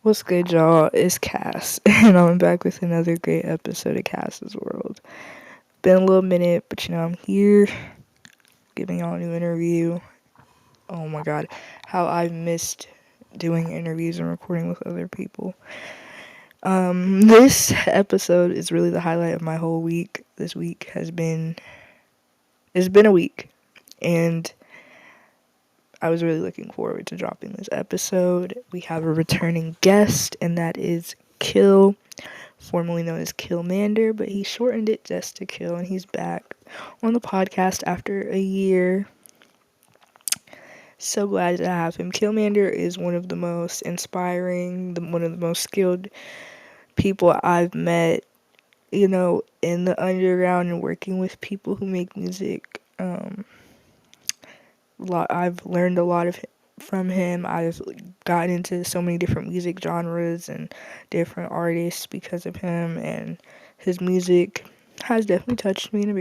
What's good, y'all? It's Kass, and I'm back with another great episode of Kass's World. Been a little minute, but I'm here giving y'all a new interview. Oh my god, how I've missed doing interviews and recording with other people. This episode is really the highlight of my whole week. This week it's been a week, and I was really looking forward to dropping this episode. We have a returning guest, and that is Kill, formerly known as Killmander, but he shortened it just to Kill, and he's back on the podcast after a year. So glad to have him. Killmander is one of the most inspiring, one of the most skilled people I've met, in the underground and working with people who make music. I've learned a lot from him. I've gotten into so many different music genres and different artists because of him, and his music has definitely touched me in a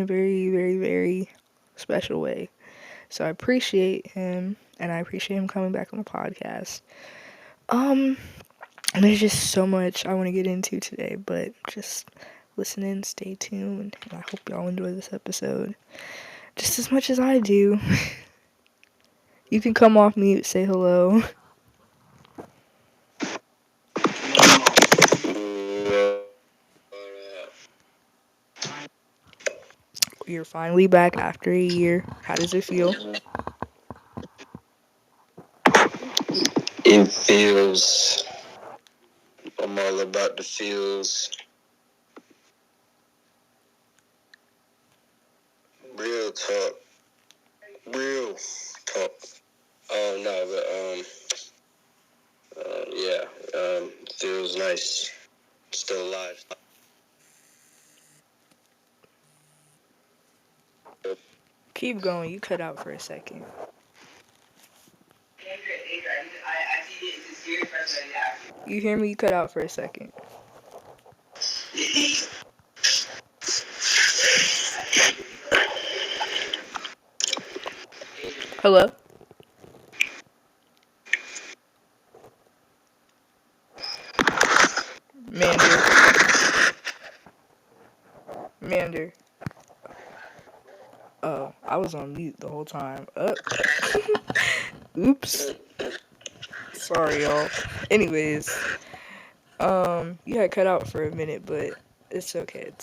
very, very, very special way. So I appreciate him, and I appreciate him coming back on the podcast. There's just so much I want to get into today, but just listen in, stay tuned, and I hope y'all enjoy this episode just as much as I do. You can come off mute, say hello. You're finally back after a year. How does it feel? It feels, I'm all about the feels. Real talk. Oh no, but feels nice. Still alive. Keep going. You cut out for a second. You hear me? You cut out for a second. Hello? Mander. Oh, I was on mute the whole time. Oops. Sorry, y'all. Anyways, you had cut out for a minute, but it's okay.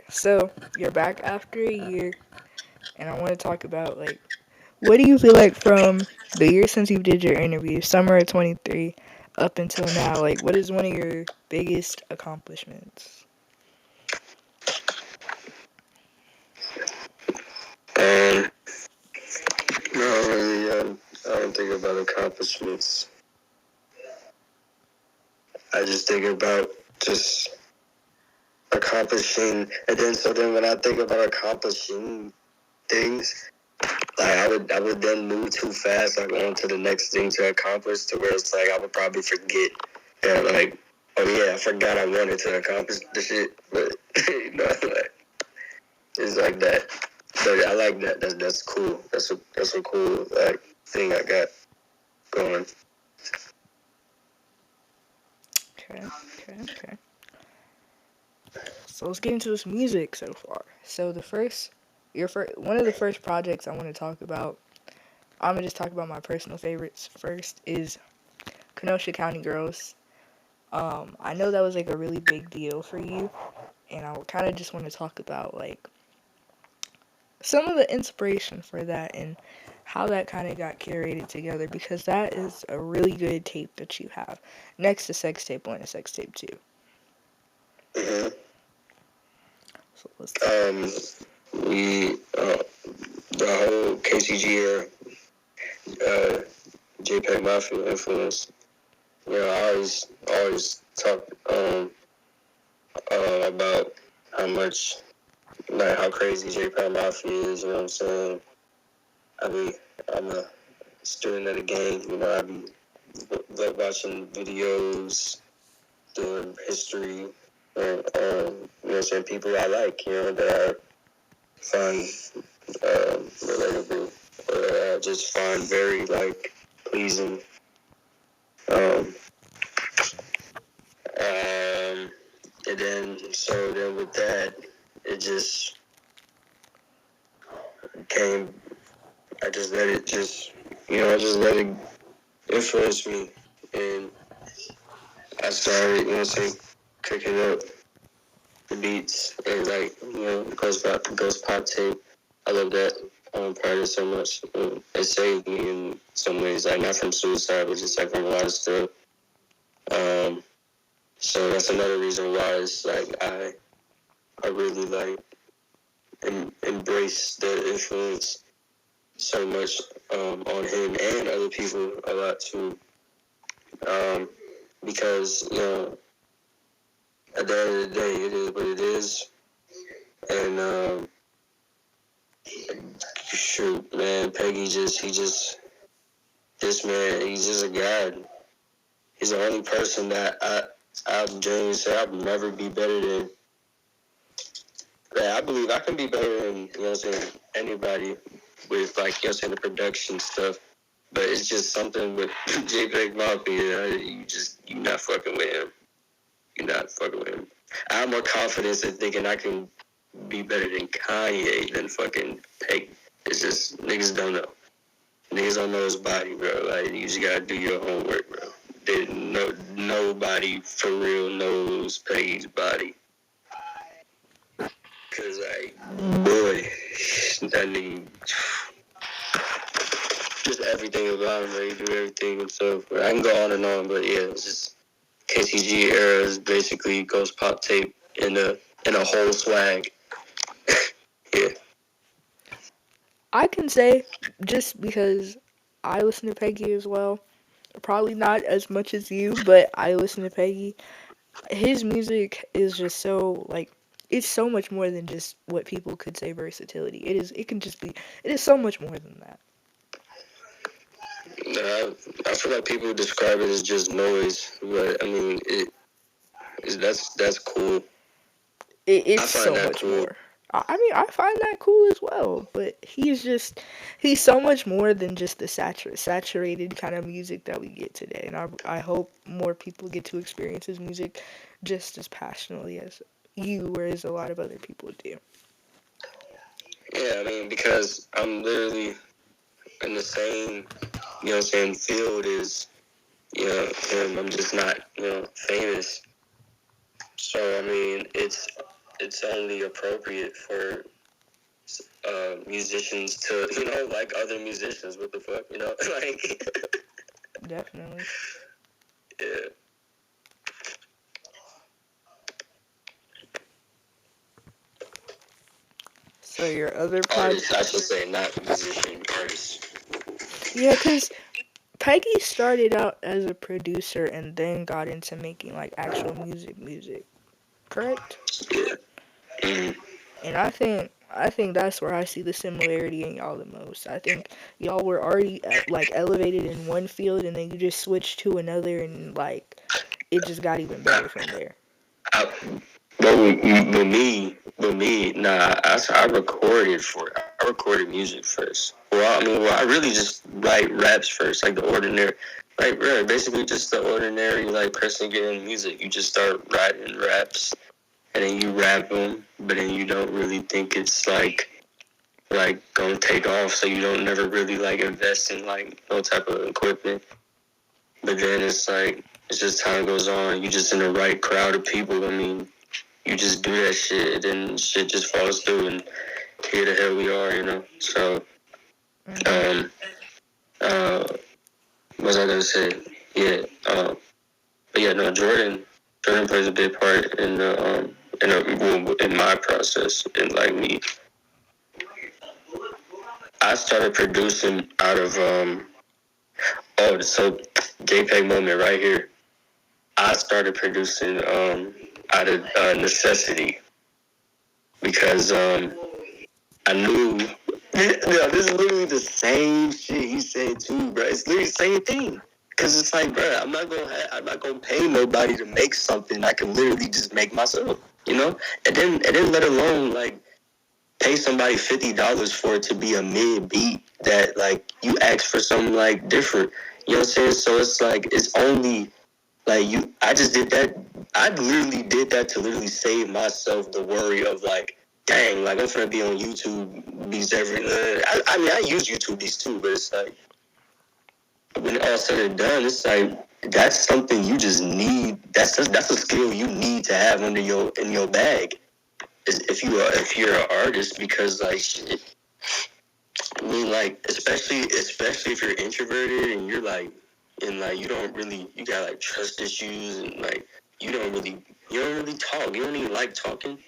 So, you're back after a year, and I want to talk about, what do you feel like from the year since you did your interview, summer of 23, up until now? What is one of your biggest accomplishments? Not really. I don't think about accomplishments. I just think about just accomplishing, and then when I think about accomplishing things, I would then move too fast, on to the next thing to accomplish, to where it's I would probably forget that, oh yeah, I forgot I wanted to accomplish the shit, but it's like that. But I like that. That's cool. That's a cool thing I got going. Okay. So let's get into this music so far. So one of the first projects I want to talk about, I'm gonna just talk about my personal favorites first, is Kenosha County Girls. I know that was a really big deal for you, and I kind of just want to talk about some of the inspiration for that and how that kind of got curated together, because that is a really good tape that you have next to Sex Tape 1 and Sex Tape 2. Mm-hmm. So let's the whole KCG era, JPEG Mafia influence. I always talk about how much, how crazy JPEG Mafia is. You know what I'm saying? I'm a student of the game. I be watching videos, doing history, and people I like, that I find relatable, or I just find very pleasing. then with that, it just came. I just let it influence me, and I started, cooking up the beats and ghost pop tape. I love that part so much. It saved me in some ways, like not from suicide, but just like from a lot of stuff. So that's another reason why it's like I really like embrace the influence so much on him and other people a lot too. Because at the end of the day, it is what it is, and shoot, man, Peggy he's just a god. He's the only person that I genuinely say I'll never be better than. Yeah, I believe I can be better than, anybody with, the production stuff. But it's just something with JPEG Mafia. You're not fucking with him. You're not fucking with him. I have more confidence in thinking I can be better than Kanye than fucking Peggy. It's just, niggas don't know. Niggas don't know his body, bro. Like, you just gotta do your homework, bro. Nobody for real knows Peggy's body. Cause, boy, that nigga, just everything about him, he do everything himself. I can go on and on, but yeah, it's just KCG era is basically ghost pop tape in a whole swag. Yeah. I can say, just because I listen to Peggy as well, probably not as much as you, but I listen to Peggy. His music is just so, it's so much more than just what people could say versatility. It is so much more than that. I feel like people describe it as just noise, but I mean, that's cool. It's so much more. I mean, I find that cool as well, but he's so much more than just the saturated kind of music that we get today, and I hope more people get to experience his music just as passionately as you or as a lot of other people do. Yeah, I mean, because I'm literally in the same, field as, him. I'm just not, famous. So, I mean, it's only appropriate for musicians to, like other musicians. What the fuck, like. Definitely. Yeah. So your other artist, I should say, not musician, artist. Yeah, because Peggy started out as a producer and then got into making actual music, correct? Yeah. Mm-hmm. And I think that's where I see the similarity in y'all the most. I think y'all were already elevated in one field, and then you just switched to another, and it just got even better from there. But me, nah. I recorded music first. I really just write raps first, like the ordinary, basically just the ordinary person getting music. You just start writing raps, and then you rap them, but then you don't really think it's gonna take off, so you don't never really invest in no type of equipment. But then it's just time goes on, you just in the right crowd of people. I mean, you just do that shit, and shit just falls through, and here the hell we are, So, what was I gonna say? Yeah, but yeah, no, Jordan plays a big part in in my process, and me. I started producing out of so JPEG moment right here. I started producing out of necessity, because I knew. This is literally the same shit he said too, bro. It's literally the same thing. Cause it's bro, I'm not gonna pay nobody to make something I can literally just make myself, and then let alone pay somebody $50 for it to be a mid beat that you ask for something different. You know what I'm saying? So it's it's only I just did that I literally did that to literally save myself the worry of like, dang, like I'm finna be on YouTube beats every. I mean, I use YouTube beats too, but it's like when all said and done, it's like that's something you just need. That's a skill you need to have in your bag. If you're an artist, because like shit, I mean, like especially if you're introverted and you're like, and like you got like trust issues and like you don't really talk. You don't even like talking.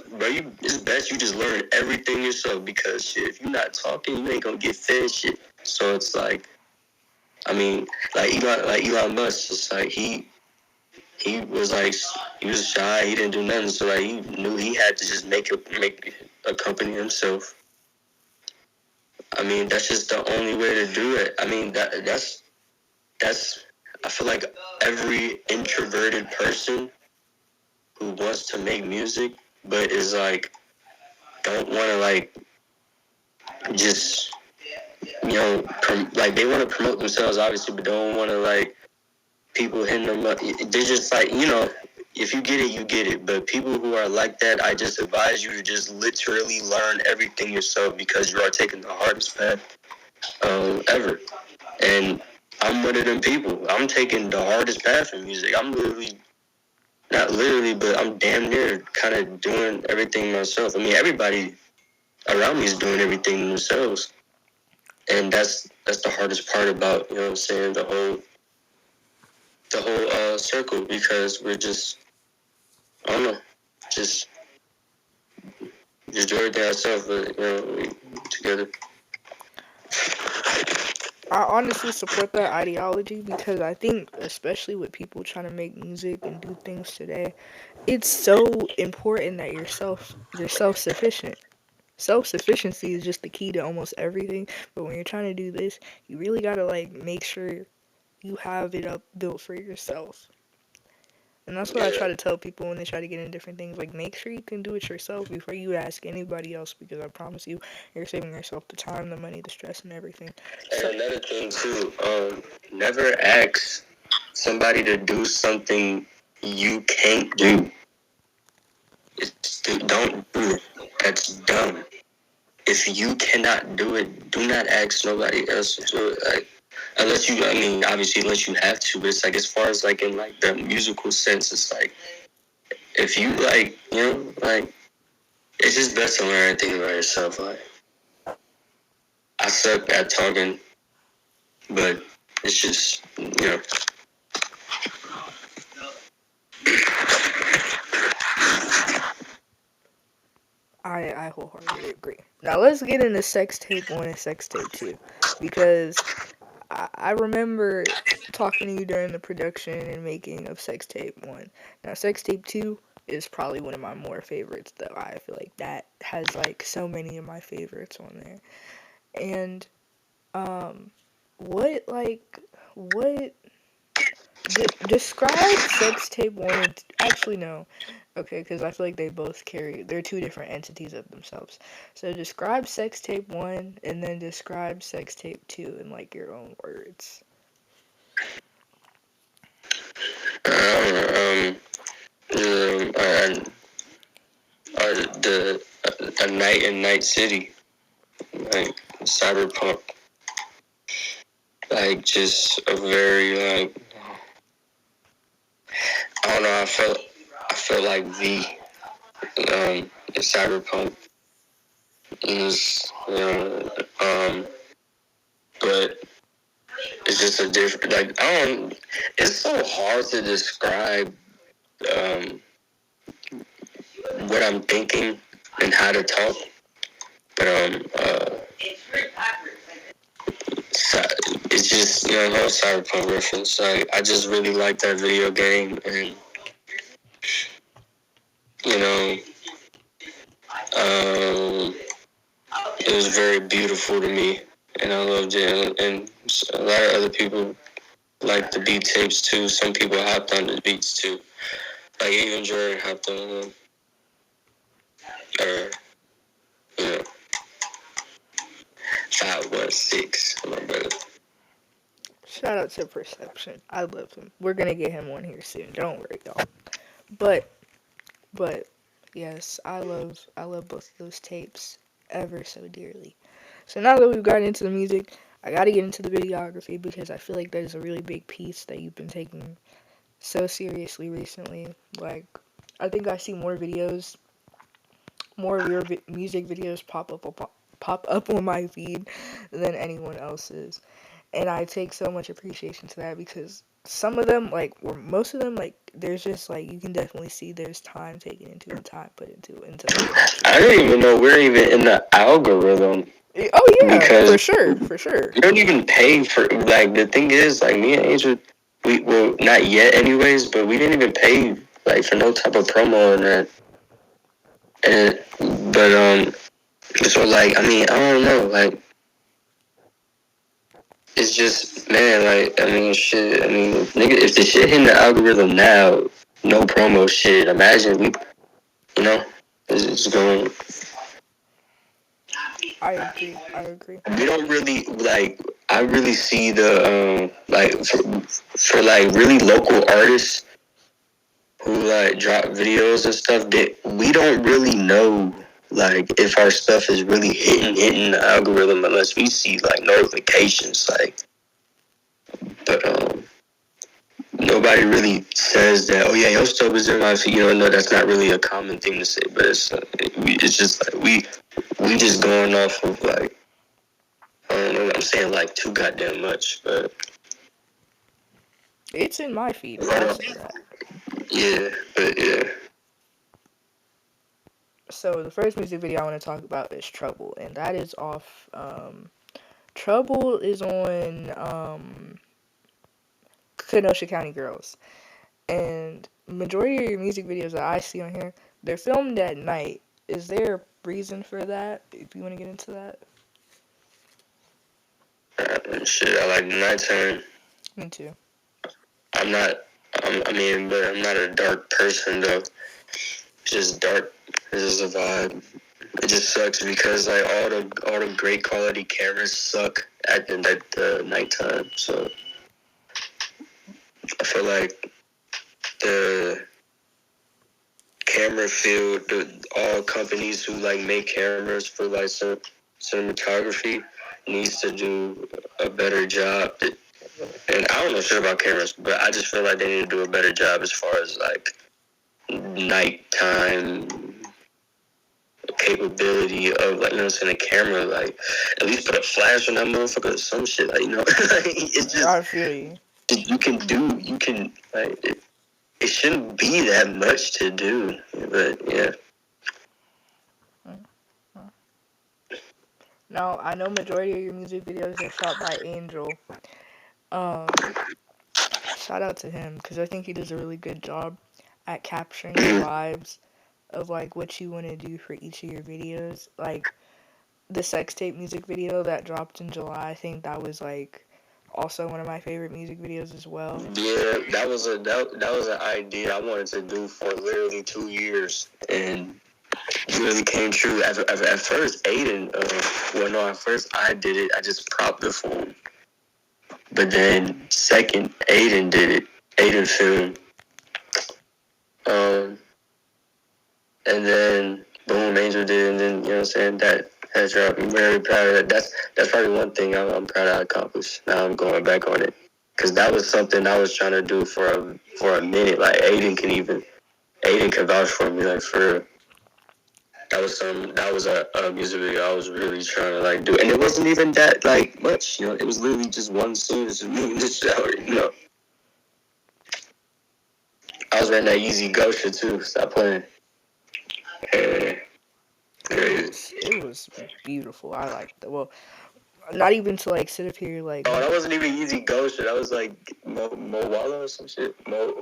Bro, it's best you just learn everything yourself, because shit, if you're not talking, you ain't gonna get fed shit. So it's like, I mean, like Elon Musk, it's like he was shy, he didn't do nothing, so like he knew he had to just make a company himself. I mean, that's just the only way to do it. I mean, that's I feel like every introverted person who wants to make music but is like don't want to like just like they want to promote themselves obviously, but don't want to like people hitting them up. They're just like, if you get it, you get it. But people who are like that, I just advise you to just literally learn everything yourself, because you are taking the hardest path ever. And I'm one of them people. I'm taking the hardest path in music. I'm literally, not literally, but I'm damn near kind of doing everything myself. I mean, everybody around me is doing everything themselves. And that's the hardest part about, you know what I'm saying, the whole circle, because we're just, I don't know, just do everything ourselves, but we together. I honestly support that ideology, because I think, especially with people trying to make music and do things today, it's so important that you're self-sufficient. Self-sufficiency is just the key to almost everything, but when you're trying to do this, you really gotta like make sure you have it up built for yourself. And that's what I try to tell people when they try to get into different things. Like, make sure you can do it yourself before you ask anybody else, because I promise you, you're saving yourself the time, the money, the stress, and everything. And another thing too, never ask somebody to do something you can't do. Don't do it. That's dumb. If you cannot do it, do not ask nobody else to do it. Like, unless you, I mean, obviously, unless you have to. But it's like, as far as like in like the musical sense, it's like, if you like, like, it's just best to learn everything by yourself. Like, I suck at talking, but it's just, I wholeheartedly agree. Now let's get into Sex Tape 1 and Sex Tape 2, because I remember talking to you during the production and making of Sex Tape 1. Now Sex Tape 2 is probably one of my more favorites, though. I feel like that has like so many of my favorites on there. And what describe Sex Tape 1 and actually no. Okay, because I feel like they're two different entities of themselves. So describe Sex Tape 1 and then describe Sex Tape 2 in like your own words. A night in Night City, like cyberpunk, like just a very like, I don't know. I felt like cyberpunk is, but it's just a different, like, it's so hard to describe what I'm thinking and how to talk, but it's just, whole cyberpunk reference. I just really like that video game, and it was very beautiful to me, and I loved it. And a lot of other people like the beat tapes too. Some people hopped on the beats too. Like even Jordan hopped on them. Or, 516, my brother. Shout out to Perception. I love him. We're gonna get him on here soon. Don't worry, y'all. But but yes, I love both of those tapes ever so dearly. So now that we've gotten into the music, I gotta get into the videography because I feel like that is a really big piece that you've been taking so seriously recently. Like, I think I see more of your music videos pop up on my feed than anyone else's, and I take so much appreciation to that because some of them, like, or most of them, like, there's just like you can definitely see there's time taken into and time put into the production. I didn't even know we're even in the algorithm Oh yeah, because for sure. we don't even pay for, like, the thing is, like, me and Angel, we, well, not yet anyways, but we didn't even pay, like, for no type of promo on that. And, but, so, like, I mean, I don't know, like, it's just, man, like, I mean, shit, I mean, nigga, if the shit hitting the algorithm now, no promo shit, imagine we, you know, it's going. I agree. We don't really, like, I really see the, like, for like, really local artists who, like, drop videos and stuff, that we don't really know, like, if our stuff is really hitting the algorithm unless we see, like, notifications, like, but, nobody really says that, oh yeah, your stuff is in my feed. You know, no, that's not really a common thing to say, but it's just like we just going off of, like, I don't know, I'm saying, like, too goddamn much, but It's in my feed. I'll say that. yeah, but yeah. So the first music video I want to talk about is Trouble, and that is off. Trouble is on Kenosha County Girls, and majority of your music videos that I see on here, they're filmed at night. Is there a reason for that? If you want to get into that. Shit, I like the nighttime. Me too. I'm not. I mean, but I'm not a dark person though. It's just dark. It's just a vibe. It just sucks because, like, all the great quality cameras suck at the nighttime. So I feel like the camera field, all companies who, like, make cameras for, like, cinematography needs to do a better job. And I don't know shit about cameras, but I just feel like they need to do a better job as far as, like, nighttime capability of, like, you know what I'm saying, a camera, like, at least put a flash on that motherfucker or some shit, like, you know. Like, it's just, I feel you. you can, like, it shouldn't be that much to do, but yeah. Now I know majority of your music videos are shot by Angel. Shout out to him because I think he does a really good job at capturing the vibes of, like, what you want to do for each of your videos. Like the sex tape music video that dropped in July, I think that was, like, also one of my favorite music videos as well. Yeah, that was an idea I wanted to do for literally 2 years, and it really came true. At first, Aiden, at first I did it. I just propped it for him. But then, second, Aiden did it. Aiden filmed. And then, boom, Angel did it, and then, you know what I'm saying, that has dropped. I'm very proud of that. That's probably one thing I'm proud I accomplished. Now I'm going back on it. Because that was something I was trying to do for a minute. Like, Aiden can vouch for me, like, for real. That was a music video I was really trying to, like, do. And it wasn't even that, like, much, you know. It was literally just one scene, just me in the shower, you know. I was wearing that Yeezy Go shit, too. Stop playing. It was beautiful. I liked it. Well, not even to, like, sit up here, like... Oh, that wasn't even Yeezy Go shit. That was, like, Mo or some shit. Mo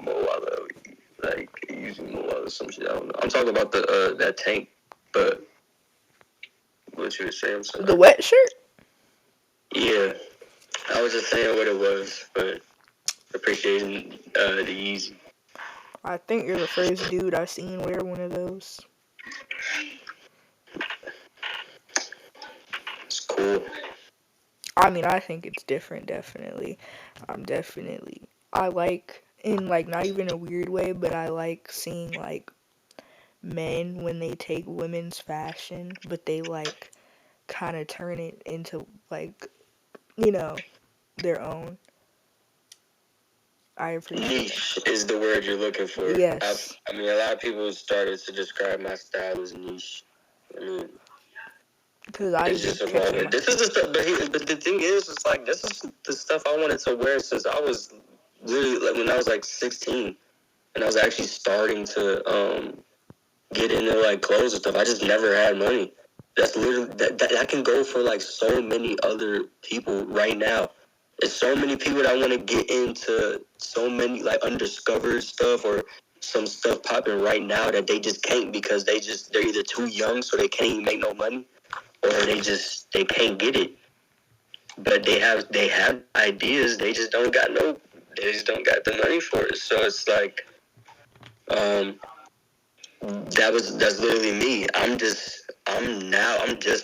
like, using Mo or some shit. I don't know. I'm talking about that tank, but what you were saying. So, The wet shirt? yeah. I was just saying what it was, but appreciating the Yeezy. I think you're the first dude I've seen wear one of those. It's cool. I mean, I think it's different, definitely. I like, in like not even a weird way, but I like seeing like men when they take women's fashion, but they like kind of turn it into like, you know, their own. I appreciate that. Niche is the word you're looking for. Yes. I mean, a lot of people started to describe my style as niche. I mean, Because I it's just just kept it evolving. This is the stuff, but the thing is, it's like, this is the stuff I wanted to wear since I was really, like, when I was like 16. And I was actually starting to get into like clothes and stuff. I just never had money. That's literally that can go for like so many other people right now. There's so many people that want to get into so many like undiscovered stuff or some stuff popping right now that they just can't because they're either too young so they can't even make no money or they can't get it. But they have ideas. They just don't got the money for it. So it's like that's literally me. I'm just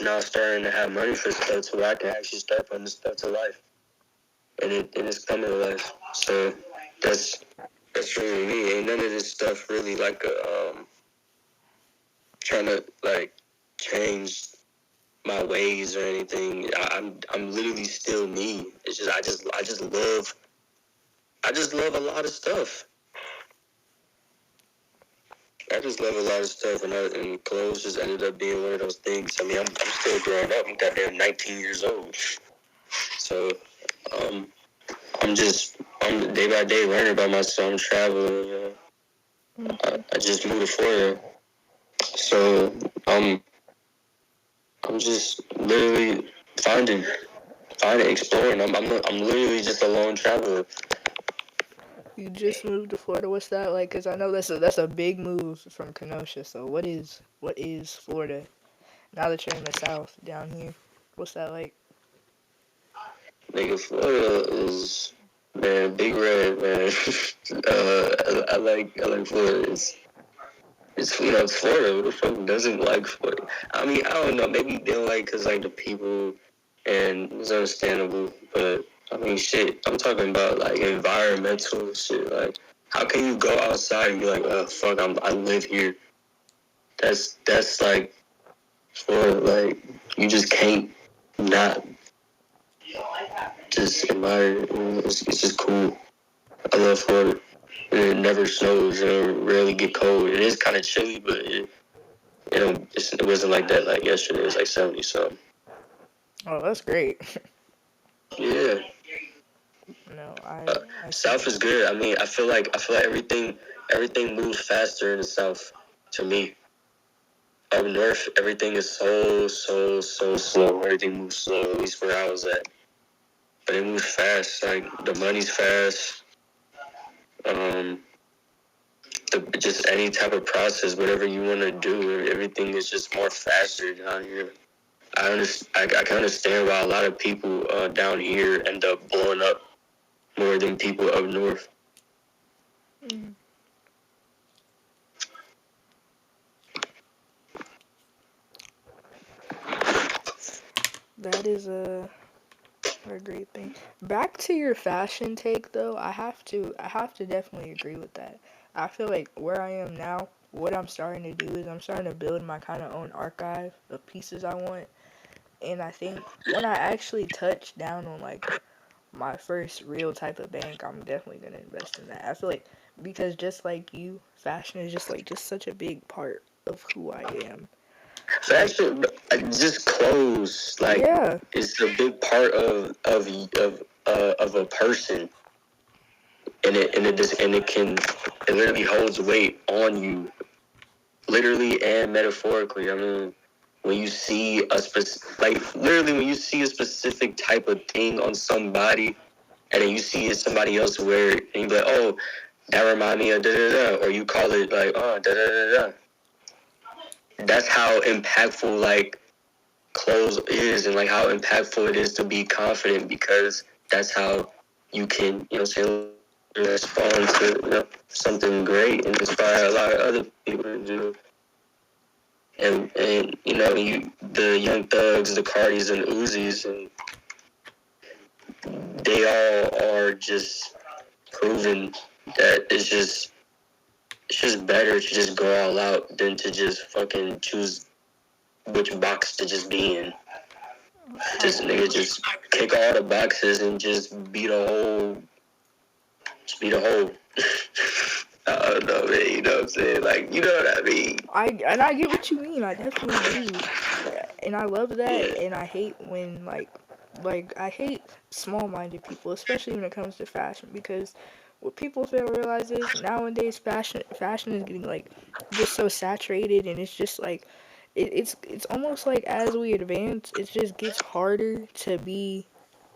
now starting to have money for stuff so I can actually start putting this stuff to life, and it's coming to life. So that's really me. Ain't none of this stuff really like trying to like change my ways or anything. I'm literally still me. It's just I just love a lot of stuff. I just love a lot of stuff, and clothes just ended up being one of those things. I mean, I'm still growing up. I'm goddamn 19 years old. So, I'm day by day learning about myself. I'm traveling. You know. I just moved to Florida, so I'm just literally finding, exploring. I'm literally just a lone traveler. You just moved to Florida. What's that like? Because I know that's a big move from Kenosha. So what is Florida now that you're in the South down here? What's that like? Nigga, Florida is, man, big red, man. I like Florida. It's Florida. Who the fuck doesn't like Florida? I mean, I don't know. Maybe they don't like because like the people, and it's understandable. But I mean, shit. I'm talking about like environmental shit. Like, how can you go outside and be like, oh fuck, I live here? That's like Florida. Like, you just can't not just admire it. It's just cool. I love Florida. It never snows. It rarely get cold. It is kind of chilly, but it wasn't like that like yesterday. It was like 70 something. Oh, that's great. Yeah. No, I South is good. I mean, I feel like everything moves faster in the South to me. Up north, everything is so slow. Everything moves slow. At least where I was at. But it moves fast. Like, the money's fast. Just any type of process, whatever you want to do, everything is just more faster down here. I can understand why a lot of people down here end up blowing up more than people up north. Mm. That is a great thing. Back to your fashion take though, I have to definitely agree with that. I feel like where I am now, what I'm starting to do is I'm starting to build my kind of own archive of pieces I want. And I think when I actually touch down on like my first real type of bank, I'm definitely gonna invest in that. I feel like because just like you, fashion is just such a big part of who I am. Fashion, just clothes, like, Yeah. it's a big part of a person, and it literally holds weight on you, literally and metaphorically. I mean, when you see when you see a specific type of thing on somebody, and then you see somebody else wear it, and you be like, oh, that remind me of da da da, or you call it like, oh, da da da da. That's how impactful like clothes is, and like how impactful it is to be confident, because that's how you can, say, respond to something great and inspire a lot of other people to do. And the Young Thugs, the Cardis, and Uzis, and they all are just proving that it's just better to just go all out than to just fucking choose which box to just be in. Just nigga, just kick all the boxes and just be the whole. Just be the whole. I don't know, man. You know what I'm saying? Like, you know what I mean? I get what you mean. I definitely do, and I love that. Yeah. And I hate when like I hate small-minded people, especially when it comes to fashion, because what people fail to realize is nowadays fashion is getting like just so saturated, and it's just like it's almost like as we advance, it just gets harder to be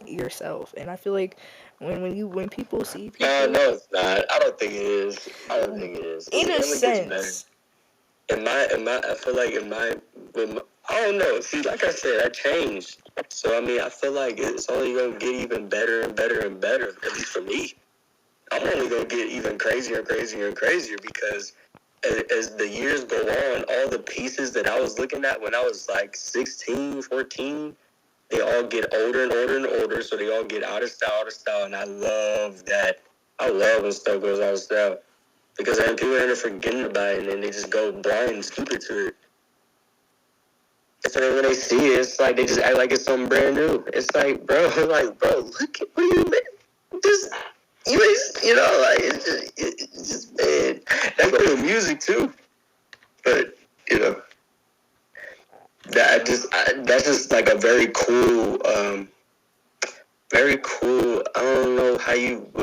yourself. And I feel like when people see people, No, it's not. I don't think it is. I don't think it is. in It a only gets better. sense. I feel like I don't know. See, like I said, I changed. So, I mean, I feel like it's only going to get even better and better and better, at least for me. I'm only going to get even crazier and crazier and crazier because as the years go on, all the pieces that I was looking at when I was like 16, 14, they all get older and older and older, so they all get out of style, and I love that. I love when stuff goes out of style. Because then people end up forgetting about it, and then they just go blind and stupid to it. And so then when they see it, it's like they just act like it's something brand new. It's like, bro, look at what do you mean? Just, you know, like, it's just man. That goes with music, too. But, you know, that's just like a very cool, I don't know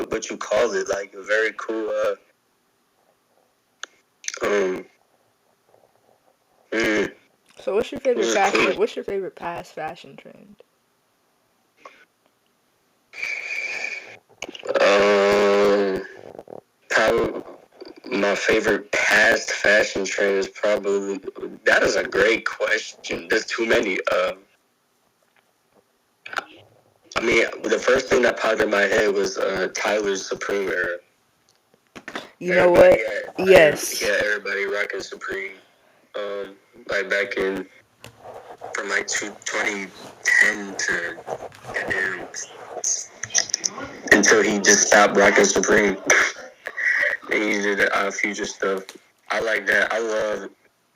what you call it, like a very cool, So what's your favorite fashion? What's your favorite past fashion trend? Probably my favorite past fashion trend is probably, that is a great question. There's too many. I mean, the first thing that popped in my head was Tyler's Supreme era. You know what? Yes. Yeah, everybody rocking Supreme. Like back in from like 2010 to goddamn until he just stopped rocking Supreme. And he did the future stuff. I like that.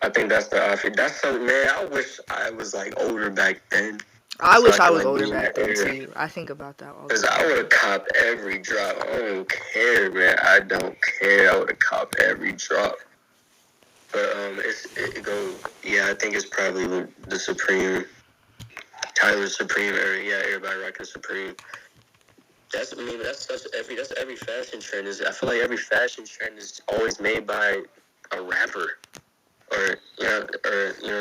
I think that's the outfit. That's something, man. I wish I was like older back then. I wish I was older back then too. I think about that all the time. Because I would have copped every drop. I don't care, man. I don't care. I would have copped every drop. But I think it's probably the Supreme, Tyler's Supreme era. Yeah, everybody rocking Supreme. That's every fashion trend is. I feel like every fashion trend is always made by a rapper, or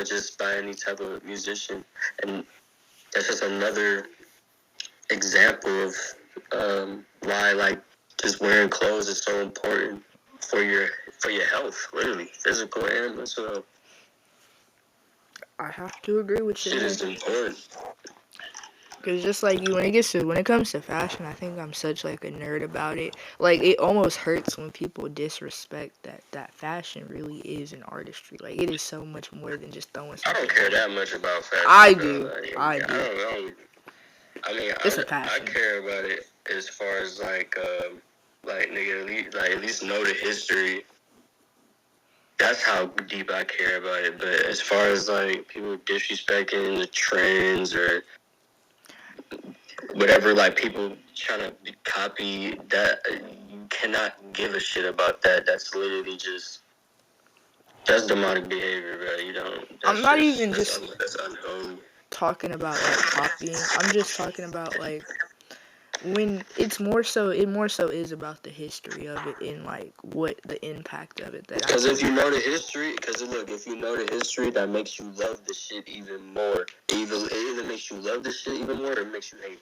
just by any type of musician, and that's just another example of why like just wearing clothes is so important for your health, literally physical and mental. I have to agree with you. Shit is important. Because just like you, when it comes to fashion, I think I'm such like a nerd about it. Like it almost hurts when people disrespect that fashion really is an artistry. Like it is so much more than just throwing something. I don't care that much about fashion. I do. I do. I mean, it's a passion. I care about it as far as like nigga, at least know the history. That's how deep I care about it. But as far as like people disrespecting the trends or whatever, like people trying to copy that, you cannot give a shit about that. That's literally that's demonic behavior, bro. You don't. I'm not even just that's unholy. Talking about like copying. I'm just talking about like when it more so is about the history of it and like what the impact of it. Because if you know the history, that makes you love the shit even more. It either makes you love the shit even more or it makes you hate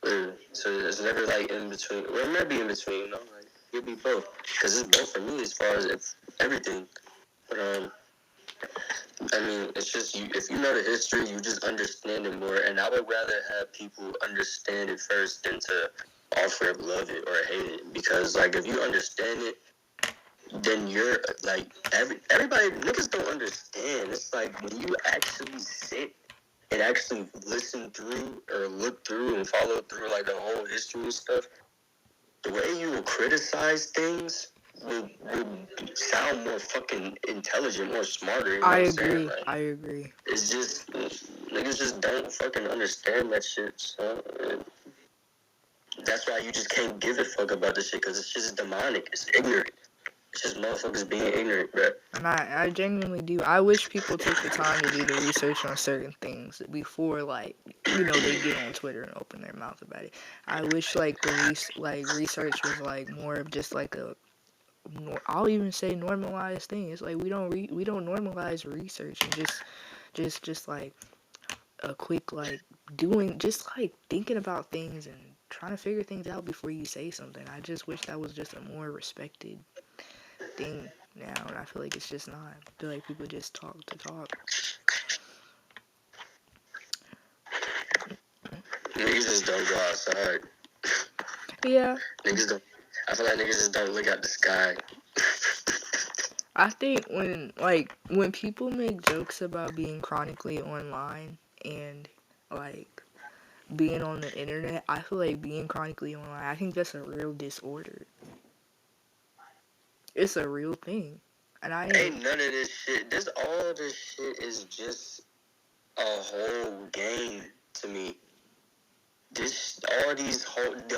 it. So it's never like in between. Well, it might be in between, you know. Like it'd be both. Because it's both for me as far as everything. But I mean, it's just if you know the history, you just understand it more. And I would rather have people understand it first than to offer to love it or hate it. Because like if you understand it, then you're like everybody niggas don't understand. It's like when you actually sit and actually listen through or look through and follow through like the whole history and stuff, the way you will criticize things would sound more fucking intelligent, more smarter. You know I what I'm agree. saying? Like, I agree. it's just niggas just don't fucking understand that shit. So that's why you just can't give a fuck about this shit, because it's just demonic. It's ignorant. It's just motherfuckers being ignorant, bro. And I genuinely do. I wish people took the time to do the research on certain things before, like, you know, they get on Twitter and open their mouth about it. I wish, like, the research was, like, more of just, like, I'll even say normalized thing. It's like we don't normalize research and just like a quick, like, doing, just, like, thinking about things and trying to figure things out before you say something. I just wish that was just a more respected thing now, and I feel like it's just not. I feel like people just talk to talk. Niggas just don't go outside. Yeah. Niggas don't. I feel like niggas just don't look at the sky. I think when people make jokes about being chronically online and, like, being on the internet, I feel like being chronically online, I think that's a real disorder. It's a real thing. And ain't none of this shit. All this shit is just a whole game to me. The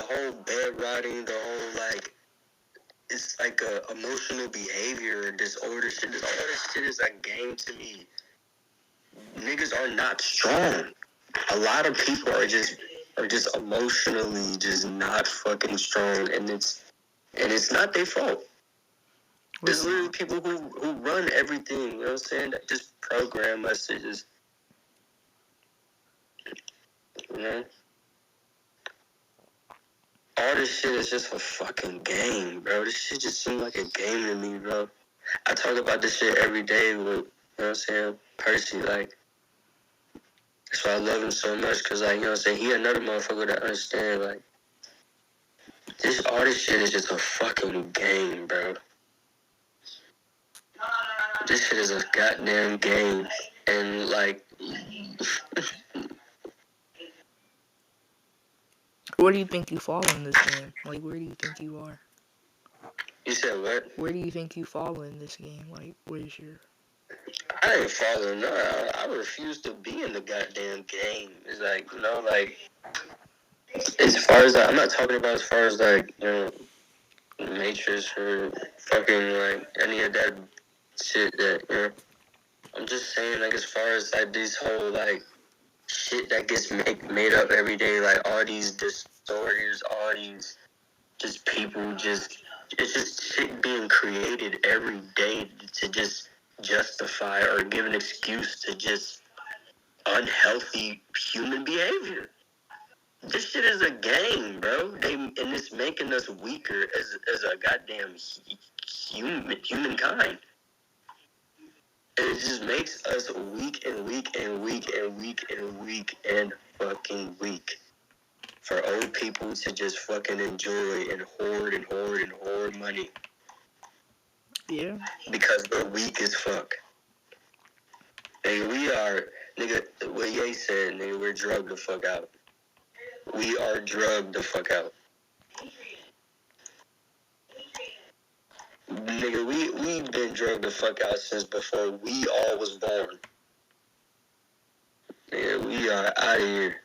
whole bed rotting, the whole, like, it's like a emotional behavior disorder shit. All this shit is a game to me. Niggas are not strong. A lot of people are just emotionally just not fucking strong, and it's not their fault. There's literally people who run everything, you know what I'm saying, that just program messages. You know? All this shit is just a fucking game, bro. This shit just seems like a game to me, bro. I talk about this shit every day with, you know what I'm saying, Percy, like, that's why I love him so much, because, like, you know what I'm saying, he another motherfucker that understand, like, all this shit is just a fucking game, bro. This shit is a goddamn game, and, like, where do you think you fall in this game? Like, where do you think you are? You said what? Where do you think you fall in this game? Like, what is your... I ain't following. No, I refuse to be in the goddamn game. It's like, you know, like, as far as, I'm not talking about as far as, like, you know, Matrix or fucking, like, any of that shit that, you know. I'm just saying, like, as far as, like, these whole, like, shit that gets made up every day, like, all these disorders, all these just people just, it's just shit being created every day to just justify or give an excuse to just unhealthy human behavior. This shit is a game, bro. And it's making us weaker as a goddamn humankind. It just makes us weak and weak and weak and weak and weak and fucking weak. For old people to just fucking enjoy and hoard and hoard and hoard money. Yeah. Because we're weak as fuck. Nigga, we are, nigga, what Ye said, nigga, we're drugged the fuck out. We are drugged the fuck out. Nigga, we've been drugged the fuck out since before we all was born. Nigga, we are out of here.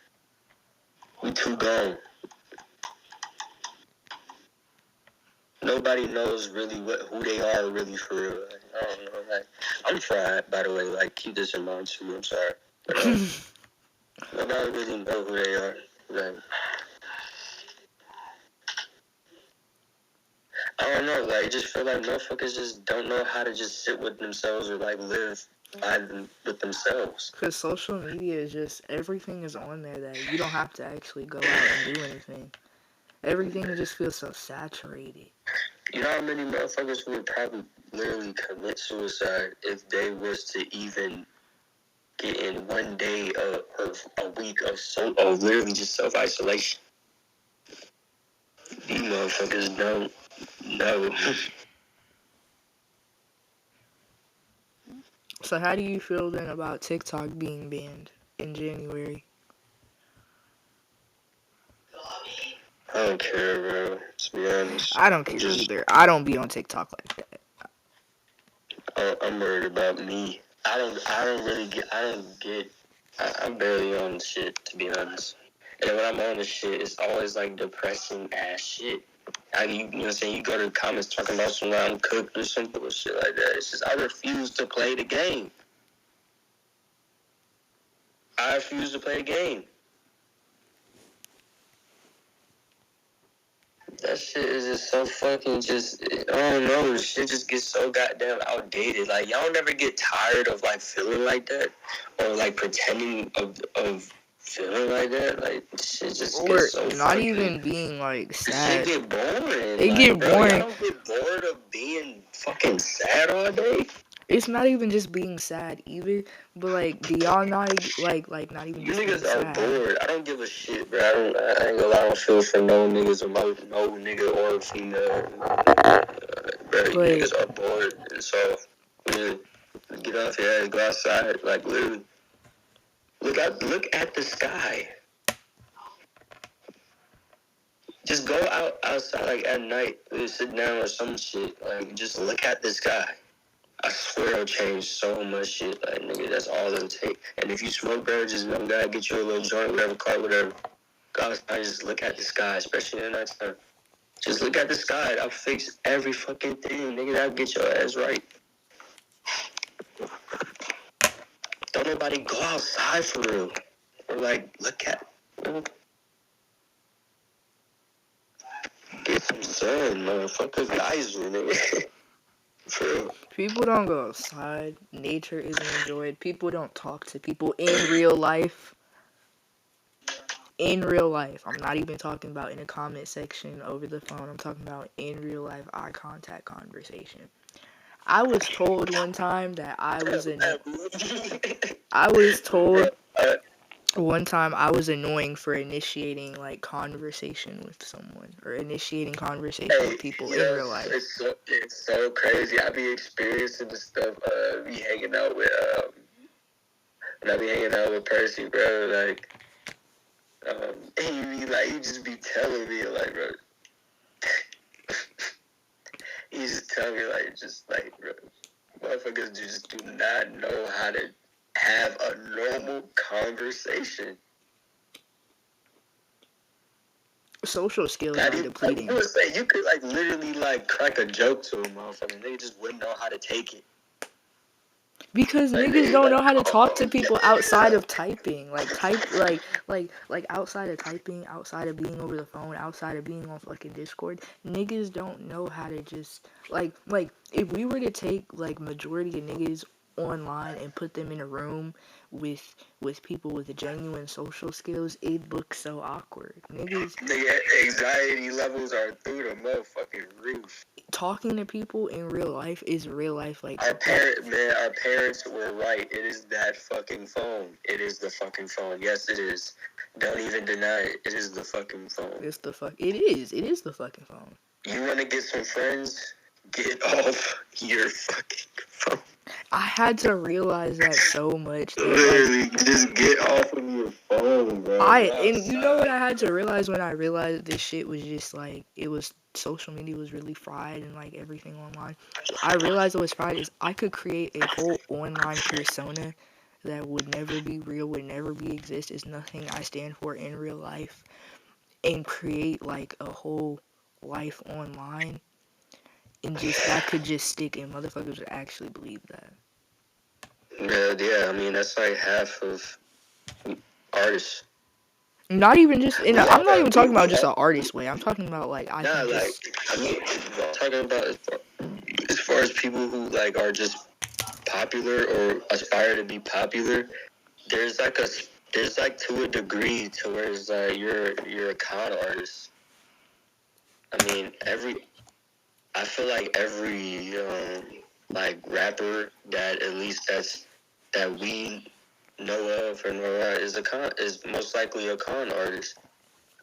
We too gone. Nobody knows really who they are really for real. Like, I don't know. Like, I'm fried, by the way. Like, keep this in mind too. I'm sorry. But, nobody really know who they are. Like, I don't know. Like, I just feel like motherfuckers just don't know how to just sit with themselves or, like, live with themselves. Because social media is just, everything is on there that you don't have to actually go out and do anything. Everything just feels so saturated. You know how many motherfuckers would probably literally commit suicide if they was to even get in one day or a week of literally just self-isolation? These motherfuckers don't know. So how do you feel then about TikTok being banned? in January. I don't care, bro. To be honest, I don't care either. I don't be on TikTok like that. I'm worried about me. I I'm barely on shit, to be honest. And when I'm on the shit, it's always like depressing ass shit. You know what I'm saying? You go to the comments talking about some I'm cooked or some bullshit like that. It's just I refuse to play the game. I refuse to play the game. That shit is just so fucking I don't know. Shit just gets so goddamn outdated. Like, y'all never get tired of, like, feeling like that? Or, like, pretending of feeling like that? Like, shit just gets so not fucking... even being, like, sad. Shit get boring. It like, get bro, boring. Y'all don't get bored of being fucking sad all day? It's not even just being sad either, but like, do y'all not like not even just niggas being are sad? bored. I don't give a shit, bro. I ain't gonna lie. I don't feel for no niggas or no nigga or female. Bro, you niggas are bored, and so get off your ass, go outside. Like literally, look at the sky. Just go outside like at night, sit down or some shit. Like just look at the sky. I swear it'll change so much shit. Like, nigga, that's all it'll take. And if you smoke, bro, just gotta get you a little joint, whatever, car, whatever. Go outside, just look at the sky, especially in the nighttime. Just look at the sky. I'll fix every fucking thing, nigga. That'll get your ass right. Don't nobody go outside for real. Or, like, look at... Get some sun, motherfucker. Geyser, nigga. For real. People don't go outside. Nature isn't enjoyed. People don't talk to people in real life. In real life. I'm not even talking about in a comment section over the phone. I'm talking about in real life eye contact conversation. I was told one time that I was told one time I was annoying for initiating like conversation with someone or initiating conversation with people in real life. It's so crazy. I be experiencing the stuff. Be hanging out with when I be hanging out with Percy, bro. Like, he be like, he just be telling me like, bro. He just tell me like, just like, bro, motherfuckers just do not know how to have a normal conversation. Social skills are depleting. I would say you could like literally like crack a joke to a motherfucker. They just wouldn't know how to take it. Because like, niggas don't know how to talk to people outside of typing. Like outside of typing, outside of being over the phone, outside of being on fucking Discord, niggas don't know how to just like if we were to take like majority of niggas online and put them in a room with people with genuine social skills, it'd look so awkward. Nigga, anxiety levels are through the motherfucking roof. Talking to people in real life is real life. Like our parents were right. It is that fucking phone. It is the fucking phone. Yes, it is. Don't even deny it. It is the fucking phone. It is the fucking phone. You want to get some friends? Get off your fucking phone. I had to realize that so much. Literally, just get off of your phone, bro. And you know what I had to realize when I realized this shit was just like, it was, social media was really fried and like everything online. I realized it was fried is I could create a whole online persona that would never be real, would never be exist, is nothing I stand for in real life, and create like a whole life online. And just that could just stick and motherfuckers would actually believe that. Yeah, I mean that's like half of artists. Not even just I'm not even talking about just an artist way. I'm talking about like I'm talking about as far as people who like are just popular or aspire to be popular. There's like to a degree to where it's like you're a con artist. I mean I feel like every like rapper that at least that we know of or know is most likely a con artist.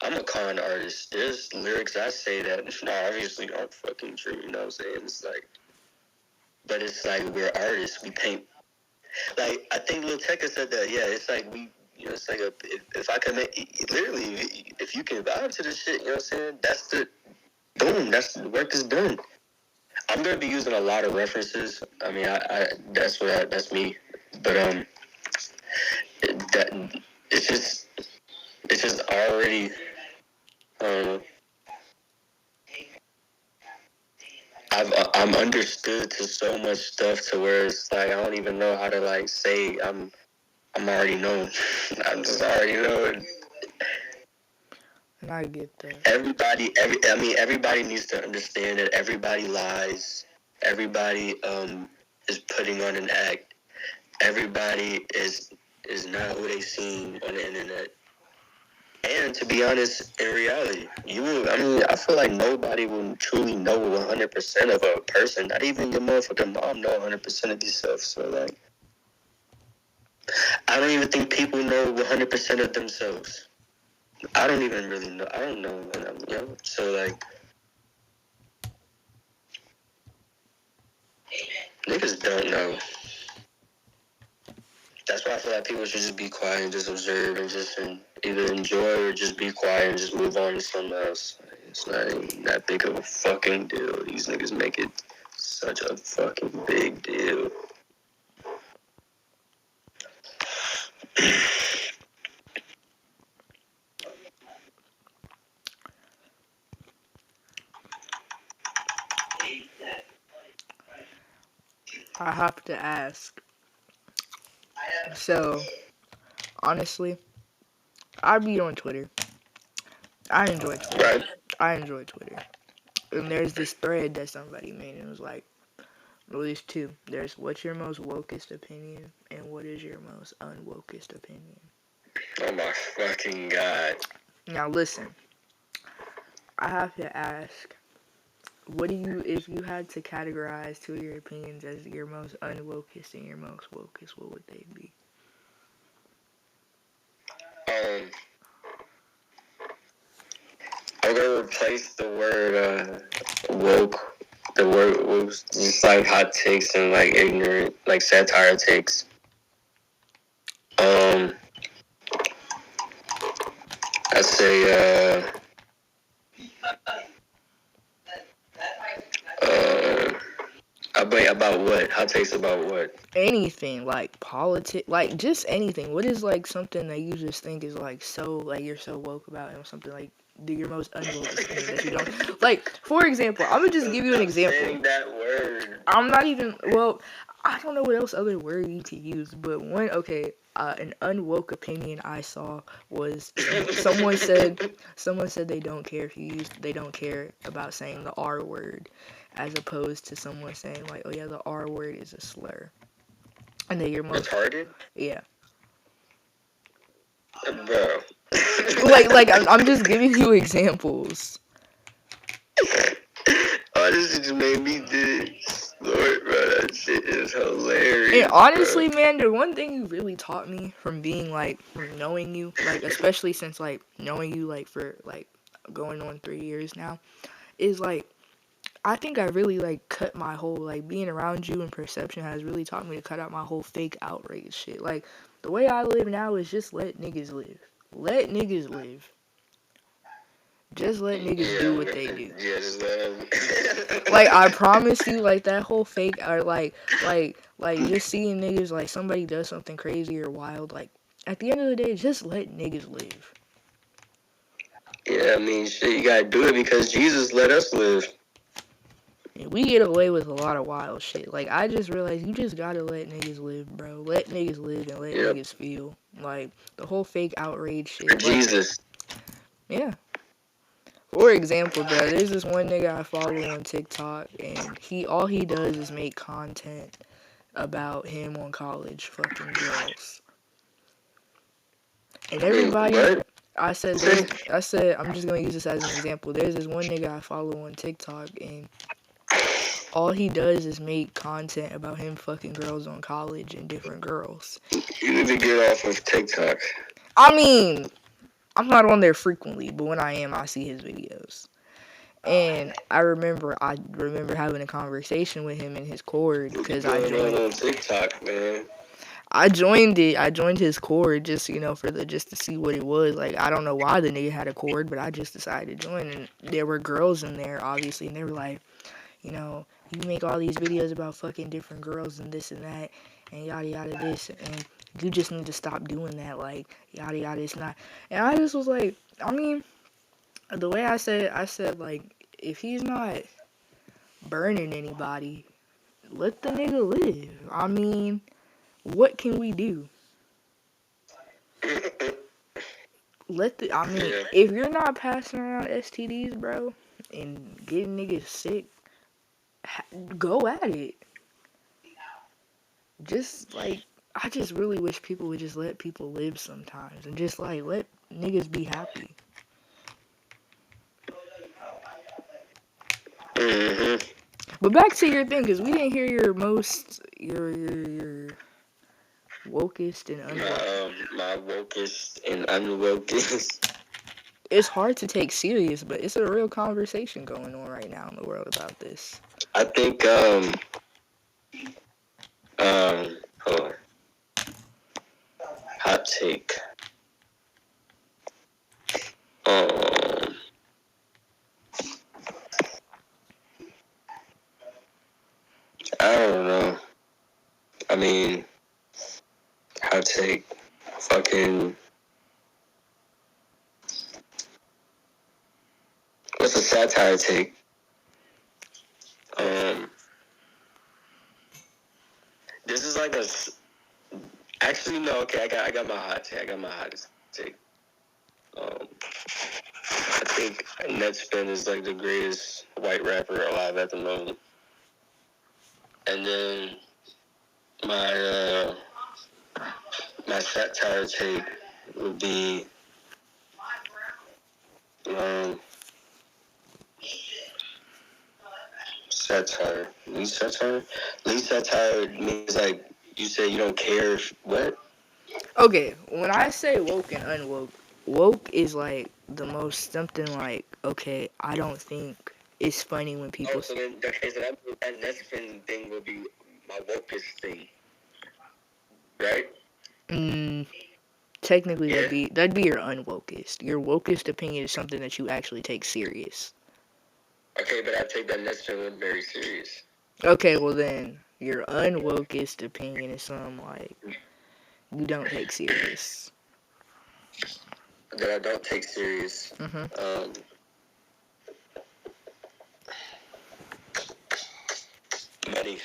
I'm a con artist. There's lyrics I say that obviously aren't fucking true, you know what I'm saying? It's like, but it's like we're artists. We paint. Like I think Lil Tecca said that. Yeah, it's like we You know, it's like if I can make, literally, if you can vibe to this shit, you know what I'm saying? That's the, boom, that's the work is done. I'm gonna be using a lot of references. I mean, that's me. But that it's just already. I'm understood to so much stuff to where it's like I don't even know how to like say I'm already known. I'm just already knowing. And I get that. Everybody needs to understand that everybody lies. Everybody is putting on an act. Everybody is not who they seem on the internet. And to be honest, in reality, I feel like nobody will truly know 100% of a person. Not even your motherfucking mom know 100% of yourself. So, like, I don't even think people know 100% of themselves. I don't even really know. I don't know when I'm young. So, like, niggas don't know. That's why I feel like people should just be quiet and just observe and just either enjoy or just be quiet and just move on to something else. It's not even that big of a fucking deal. These niggas make it such a fucking big deal. I have to ask. So, honestly, I be on Twitter. I enjoy Twitter. Right. I enjoy Twitter. And there's this thread that somebody made, and it was like, well, there's two. There's what's your most wokest opinion, and what is your most unwokest opinion. Oh my fucking god. Now listen, I have to ask, what do you, if you had to categorize two of your opinions as your most unwokest and your most wokest, what would they be? I'm gonna replace the word woke. The word was just like hot takes and like ignorant, like satire takes. I'd say about what? Hot takes about what? Anything, like politics, like just anything. What is like something that you just think is like so, like you're so woke about, and something like your most unwoke opinion that you don't like? For example, I'm gonna just give you an example. Saying that word. I'm not even, well, I don't know what else other word you could use, but one, okay, an unwoke opinion I saw was someone said they don't care if you use, they don't care about saying the R word, as opposed to someone saying like, oh yeah, the R word is a slur. And then you're most retarded. Yeah. Bro. like I'm just giving you examples. Oh, this just made me this. Lord, bro, that shit is hilarious. And honestly, bro. man, the one thing you really taught me from being like, from knowing you, like, especially since like knowing you like for like going on 3 years now, is like, I think I really like cut my whole, like, being around you and Perception has really taught me to cut out my whole fake outrage shit. Like, the way I live now is just let niggas live. Let niggas live. Just let niggas do what they do. Yeah, just let them. Like, I promise you, like, that whole fake, or like just seeing niggas, like, somebody does something crazy or wild, like, at the end of the day, just let niggas live. Yeah, I mean, shit, you gotta do it because Jesus let us live. We get away with a lot of wild shit. Like, I just realized you just gotta let niggas live, bro. Let niggas live and let niggas feel. Like, the whole fake outrage shit. For Jesus. Yeah. For example, bro, there's this one nigga I follow on TikTok, and all he does is make content about him on college fucking girls. And everybody, what? I said, I'm just gonna use this as an example. There's this one nigga I follow on TikTok, and all he does is make content about him fucking girls on college and different girls. You need to get off of TikTok. I mean, I'm not on there frequently, but when I am, I see his videos. And I remember having a conversation with him in his Cord because I joined. On TikTok, man. I joined it. I joined his Cord just, just to see what it was. Like, I don't know why the nigga had a Cord, but I just decided to join. And there were girls in there, obviously, and they were like, you make all these videos about fucking different girls and this and that, and yada yada this, and you just need to stop doing that. Like, yada yada, it's not. And I just was like, I mean, the way I said, like, if he's not burning anybody, let the nigga live. I mean, what can we do? If you're not passing around STDs, bro, and getting niggas sick, go at it. Just, like, I just really wish people would just let people live sometimes, and just, like, let niggas be happy. Mm-hmm. But back to your thing, because we didn't hear your wokest and unwokest. My wokest and unwokest. It's hard to take serious, but it's a real conversation going on right now in the world about this. I think, hold on. Hot take. I don't know. I mean, hot take. Fucking. What's a satire take? This is like a. Actually, no. Okay, I got my hot take. I got my hottest take. I think Netspin is like the greatest white rapper alive at the moment. And then my satire take would be satire. Least satire? Least satire means like you say you don't care if what? Okay, when I say woke and unwoke, woke is like the most something like, okay, I don't think it's funny when people so then, okay, so that Netspin thing will be my wokest thing. Right? Technically, that'd be your unwokest. Your wokest opinion is something that you actually take serious. Okay, but I take that Netspin one very serious. Okay, well then, your unwokest opinion is something like you don't take serious. That I don't take serious. Mm-hmm. Money.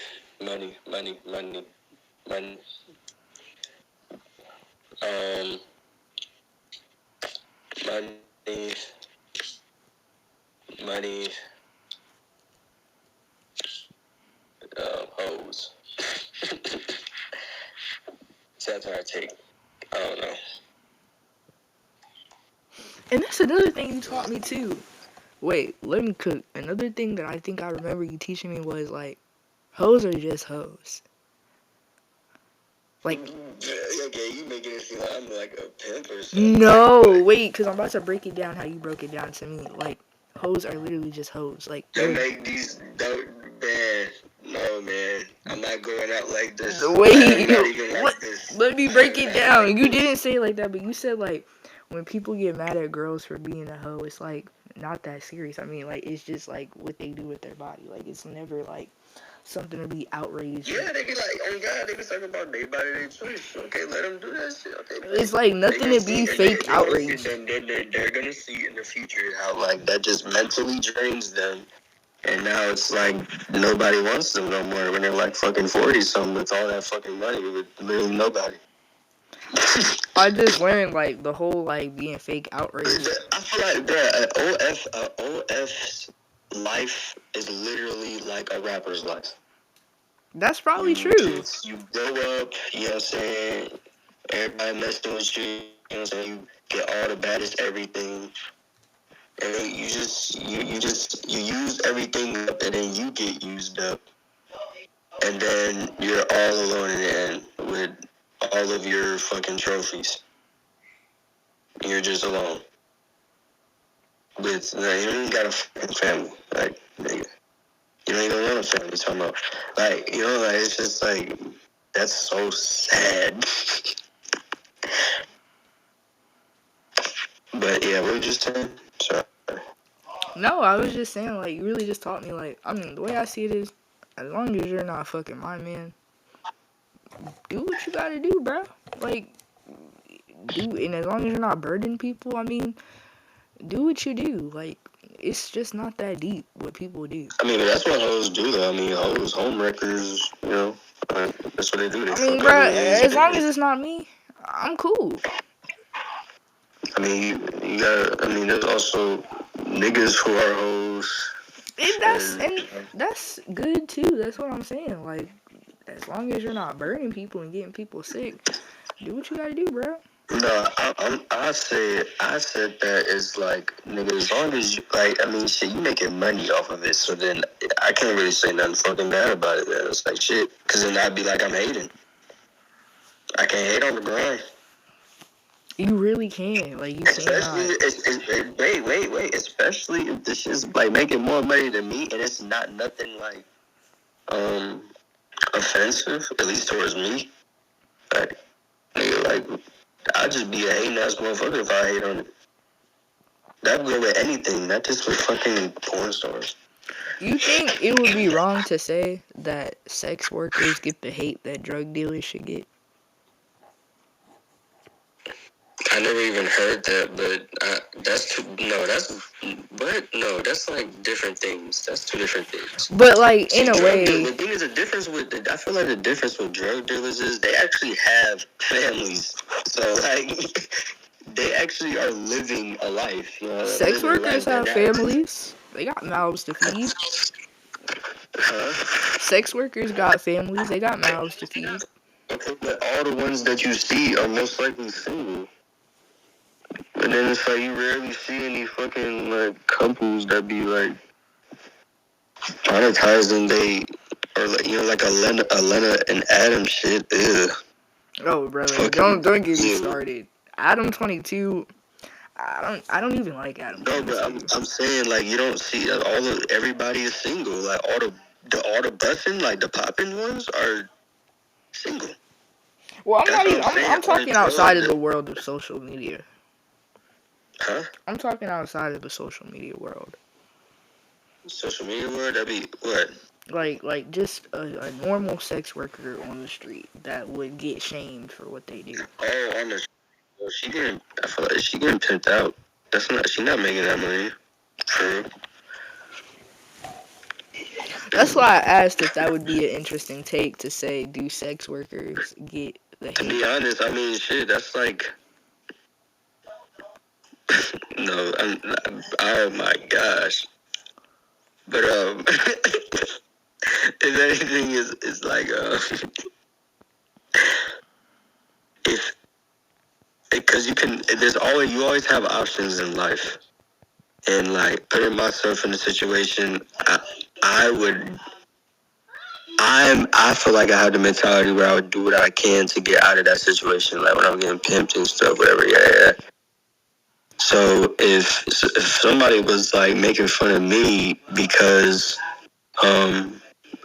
Money. Hoes. Satire take. I don't know. And that's another thing you taught me too. Wait, let me cook. Another thing that I think I remember you teaching me was like, hoes are just hoes. Like, okay, you making it seem like I'm like a pimp or something. No, wait, because I'm about to break it down how you broke it down to me. Like, hoes are literally just hoes. Like, don't make these, man. No, man. I'm not going out like this. Wait, not even like this. Let me break it down. You didn't say it like that, but you said like when people get mad at girls for being a hoe, it's like not that serious. I mean, like it's just like what they do with their body. Like it's never like something to be outraged. Yeah, they be like, oh God, they be talking about their body, their choice. Okay, let them do that shit. Okay, it's like nothing to be fake outraged. Then they're gonna see in the future how like that just mentally drains them. And now it's like nobody wants them no more when they're like fucking 40 something with all that fucking money with literally nobody. I just learned like the whole like being fake outrage. I feel like bruh, OF's life is literally like a rapper's life. That's probably true. You grow up, you know what I'm saying? Everybody messing with you, you know what I'm saying? You get all the baddest everything. And then you use everything up and then you get used up. And then you're all alone in the end with all of your fucking trophies. You're just alone. With, you don't even got a fucking family. Like, nigga. You don't even want a family talking about. Like, you know, like, it's just like, That's so sad. But yeah, what were you just saying? Sorry. No, I was just saying, like, you really just taught me, like, I mean, the way I see it is, as long as you're not fucking my man, do what you gotta do, bro. Like, and as long as you're not burdening people, I mean, do what you do. Like, it's just not that deep what people do. I mean, that's what hoes do, though. I mean, hoes, homewreckers, you know, that's what they do. They I mean, fuck bro, other as long ways. as it's not me, I'm cool. I mean, you gotta, I mean, there's also niggas who are hoes. And that's good too. That's what I'm saying. Like, as long as you're not burning people and getting people sick, do what you gotta do, bro. No, I said that it's like, nigga, as long as you, like, I mean, shit, you making money off of it, so then I can't really say nothing fucking bad about it, man. It's like, shit, because then I'd be like, I'm hating. I can't hate on the grind. You really can. Like, you Especially, cannot. wait. Especially if this is, like, making more money than me, and it's not nothing, like, offensive, at least towards me. Like, nigga, like, I'd just be a hating ass motherfucker if I hate on it. That would go with anything, not just with fucking porn stars. You think it would be wrong to say that sex workers get the hate that drug dealers should get? I never even heard that, but that's like different things. That's two different things. But, like, in a way, the thing is, I feel like the difference with drug dealers is they actually have families. So, like, they actually are living a life, you know. Sex workers have families. They got mouths to feed. Huh? Sex workers got families. They got mouths to feed. Okay, but all the ones that you see are most likely single. And then it's like you rarely see any fucking, like, couples that be, like, monetizing they, or, like, you know, like Lena and Adam shit. Ew. Oh, brother, Fucking, don't get me started. Adam 22. I don't even like Adam. No, but I'm saying, like, you don't see everybody is single. Like, all the busting, like, the popping ones are single. Well, I'm talking outside of the the world of social media. Huh? I'm talking outside of the social media world. Social media world? That'd be what? Like just a normal sex worker on the street that would get shamed for what they do. Oh, on the I feel like she getting pimped out. She's not making that money. True. That's why I asked if that would be an interesting take to say, do sex workers get the hate? To be honest, I mean, shit, that's like, no, oh my gosh. But, if anything is like, if, because you always have options in life. And, like, putting myself in a situation, I feel like I have the mentality where I would do what I can to get out of that situation. Like, when I'm getting pimped and stuff, whatever, yeah. So if somebody was, like, making fun of me because,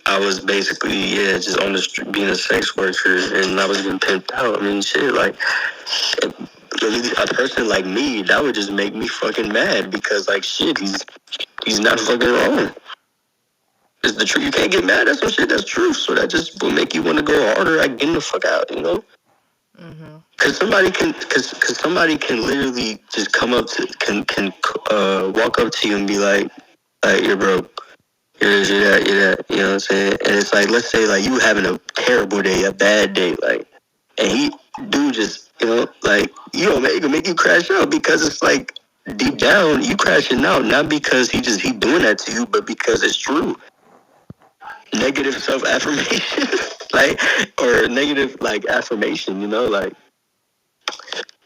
I was basically, just on the street being a sex worker and I was getting pimped out, I mean, shit, like, a person like me, that would just make me fucking mad because, like, shit, he's not fucking wrong. It's the truth. You can't get mad at some shit that's true. So that just will make you want to go harder at getting the fuck out, you know? Mm-hmm. Cause somebody can literally just come up to, can walk up to you and be like, you're broke. You're this, you're that, you know what I'm saying? And it's like, let's say, like, you having a terrible day, a bad day, like, and dude just, you know, like, it can make you crash out because it's like, deep down, you crashing out, not because he doing that to you, but because it's true. Negative self-affirmation, like, or negative, like, affirmation, you know, like,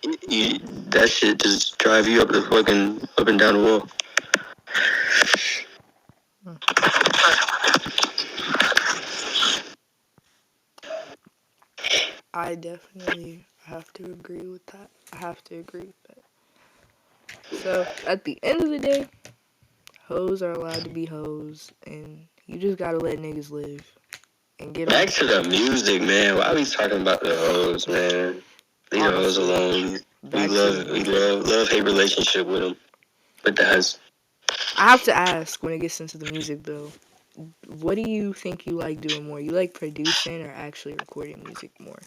that shit just drive you up and down the wall. I definitely have to agree with that. So, at the end of the day, hoes are allowed to be hoes, and you just gotta let niggas live. and get Back on. to the music, man. Why are we talking about the hoes, man? Leave the hoes alone. We love hate relationship with them. But that's. I have to ask when it gets into the music though. What do you think you like doing more? You like producing or actually recording music more?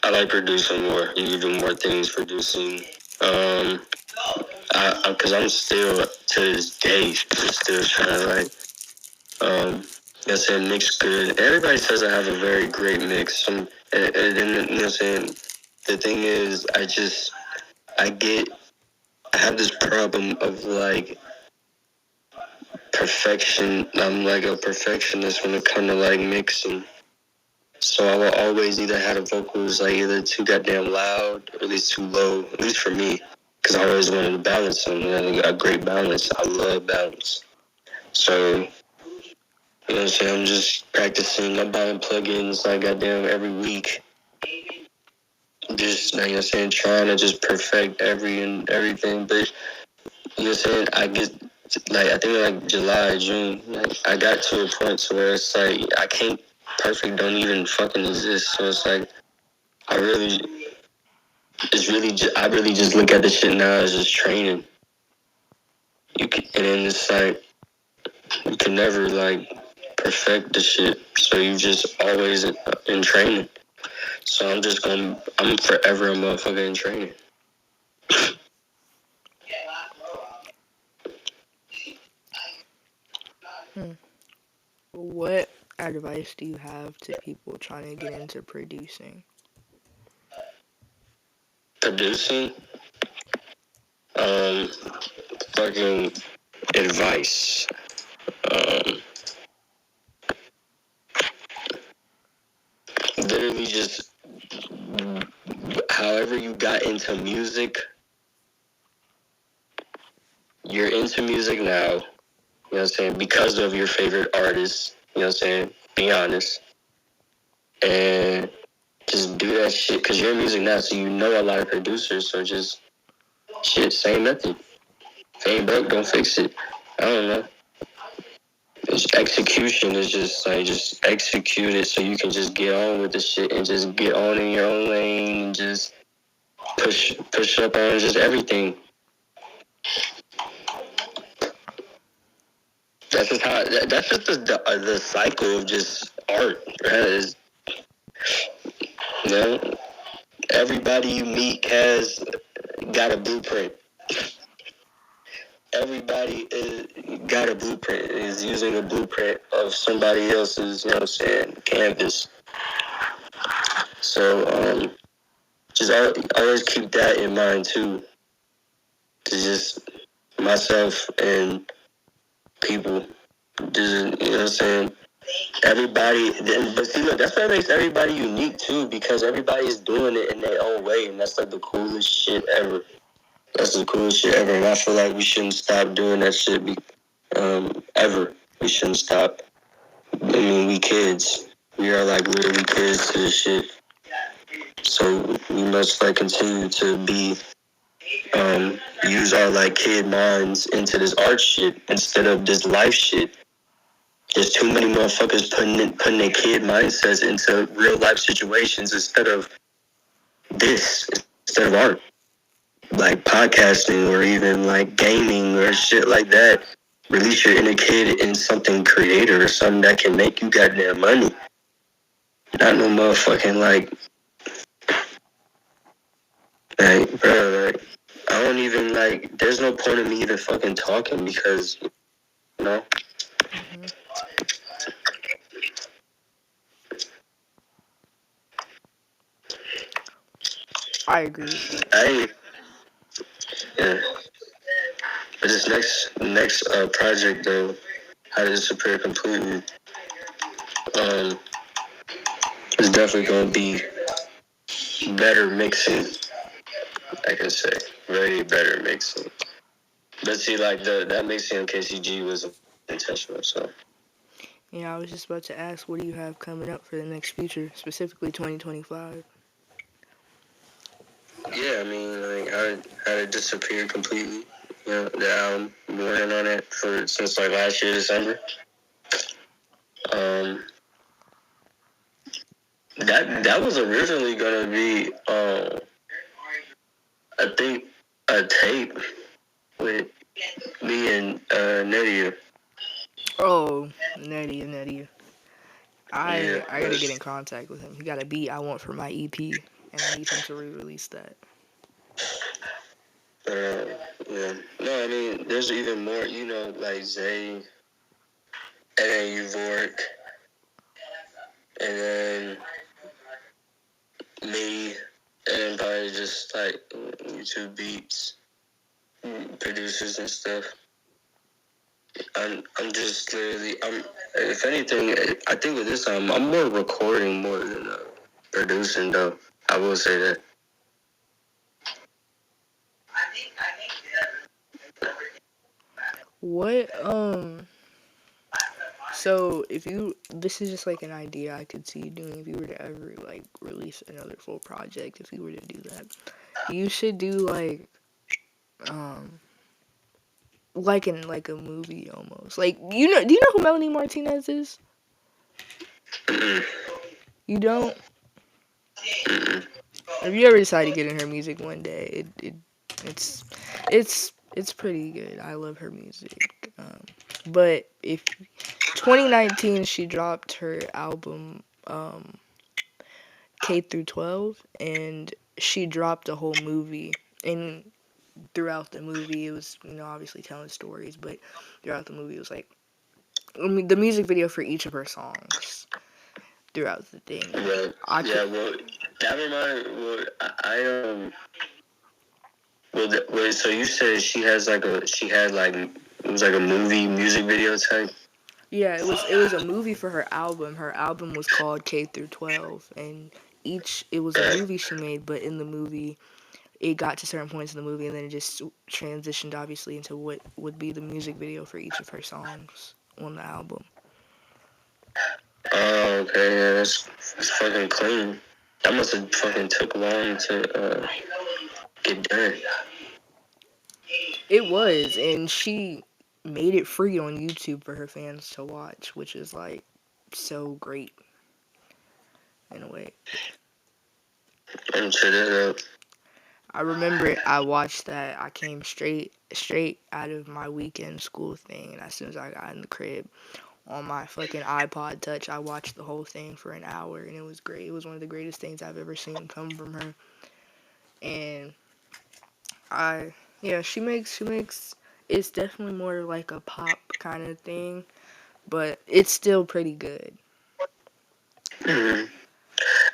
I like producing more. You can do more things producing. Because I'm still to this day still trying to I said mix good. Everybody says I have a very great mix. And then you know, saying the thing is, I have this problem of like perfection. I'm like a perfectionist when it comes to like mixing. So I will always either have the vocals like either too goddamn loud or at least too low, at least for me. Because I always wanted to balance them. A great balance. I love balance. So, you know what I'm saying? I'm just practicing. I'm buying plugins like goddamn every week. Just, like I'm saying, trying to just perfect everything. But, you know what I'm saying? I think like July, June, like I got to a point to where it's like, perfect don't even fucking exist. So it's like, I really just look at this shit now as just training. And then it's like, you can never like perfect the shit. So you just always in training. So I'm forever a motherfucker in training. What advice do you have to people trying to get into producing? Producing, fucking advice. Literally just however you got into music, you're into music now, you know what I'm saying, because of your favorite artist, you know what I'm saying, be honest. And just do that shit, because you're in music now, so you know a lot of producers, so just, shit, same method. If it ain't broke, don't fix it. I don't know. Execution is just execute it so you can just get on with the shit and just get on in your own lane and just push up on just everything. That's just the cycle of just art, right? You know, everybody you meet has got a blueprint. Everybody got a blueprint, is using a blueprint of somebody else's, you know what I'm saying, canvas. So, just always keep that in mind too. To just myself and people, just, you know what I'm saying. Everybody, but see, look, that's what makes everybody unique too, because everybody is doing it in their own way, and that's like the coolest shit ever. That's the coolest shit ever, and I feel like we shouldn't stop doing that shit. Ever, we shouldn't stop. I mean, we kids, we are like literally kids to this shit. So we must like continue to use our like kid minds into this art shit instead of this life shit. There's too many motherfuckers putting their kid mindsets into real life situations instead of art. Like podcasting or even like gaming or shit like that. Release your inner kid in something creative or something that can make you goddamn money. Not no motherfucking like bro, like, I don't even like, there's no point in me even fucking talking because, you know. I agree with that. Yeah. But this next project though, How to Disappear Completely, is definitely gonna be better mixing, I can say. Very better mixing. But see, like that mixing on KCG was intentional, so. Yeah, I was just about to ask, what do you have coming up for the next future, specifically 2025? Yeah, I mean, like, how to disappear completely. the album. Been working on it since like last year, December. That was originally gonna be, I think, a tape with me and Nadia. Oh, Nettie. Yeah, I gotta get in contact with him. He got a beat I want for my EP, and I need him to re-release that. yeah. No, I mean, there's even more. Like Zay, and then Euphoric, and then me, and probably just like YouTube beats, producers and stuff. I'm just literally, if anything, I think with this time, I'm more recording more than producing, though. I will say that. What So this is just like an idea I could see you doing if you were to ever like release another full project. If you were to do that, you should do um like a movie almost. Like do you know who Melanie Martinez is? You don't? If you ever decide to get in her music one day, it's it's pretty good. I love her music. But if 2019 she dropped her album K through 12, and she dropped a whole movie. And throughout the movie, it was obviously telling stories, but throughout the movie, it was like the music video for each of her songs throughout the thing. Well, that reminded. So you said she had like it was like a movie music video type. Yeah, it was a movie for her album. Her album was called K through 12, and it was a movie she made, but in the movie it got to certain points in the movie, and then it just transitioned obviously into what would be the music video for each of her songs on the album. Oh, okay, yeah, that's fucking clean. That must have fucking took long to get done. It was, and she made it free on YouTube for her fans to watch, which is like so great in a way. I'm sure that up. I remember I watched that. I came straight out of my weekend school thing, and as soon as I got in the crib on my fucking iPod Touch, I watched the whole thing for an hour, and it was great. It was one of the greatest things I've ever seen come from her. And she makes it's definitely more like a pop kind of thing, but it's still pretty good. Mm-hmm.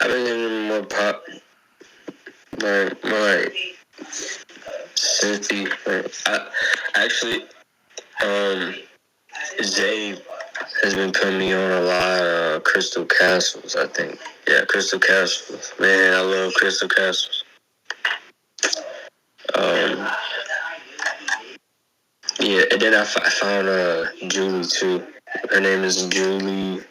I've been getting more pop, more like synthy. Actually, Zay has been putting me on a lot of Crystal Castles, I think. Yeah, Crystal Castles. Man, I love Crystal Castles. Yeah, and then I found Julie too. Her name is Julie.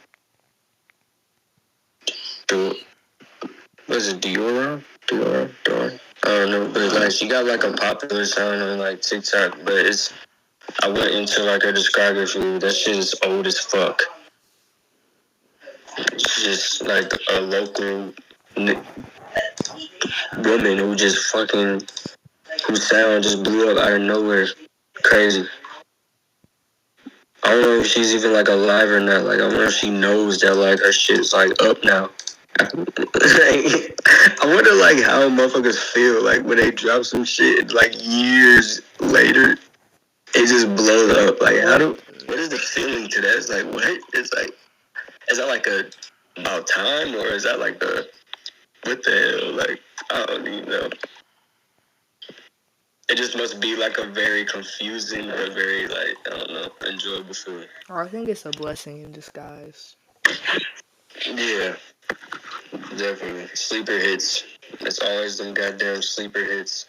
What is it, Dior? I don't know, but like she got like a popular sound on like TikTok, but I went into like her discography. That shit is old as fuck. It's just like a local woman whose sound just blew up out of nowhere. Crazy. I don't know if she's even like alive or not. Like I don't know if she knows that like her shit's like up now. I wonder like how motherfuckers feel like when they drop some shit like years later, it just blows up. Like what is the feeling to that? It's like what? It's like is that like about time or is that like what the hell? Like I don't even know. It just must be like a very confusing but very like I don't know enjoyable feeling. I think it's a blessing in disguise. Yeah. Definitely. Sleeper hits. It's always them goddamn sleeper hits.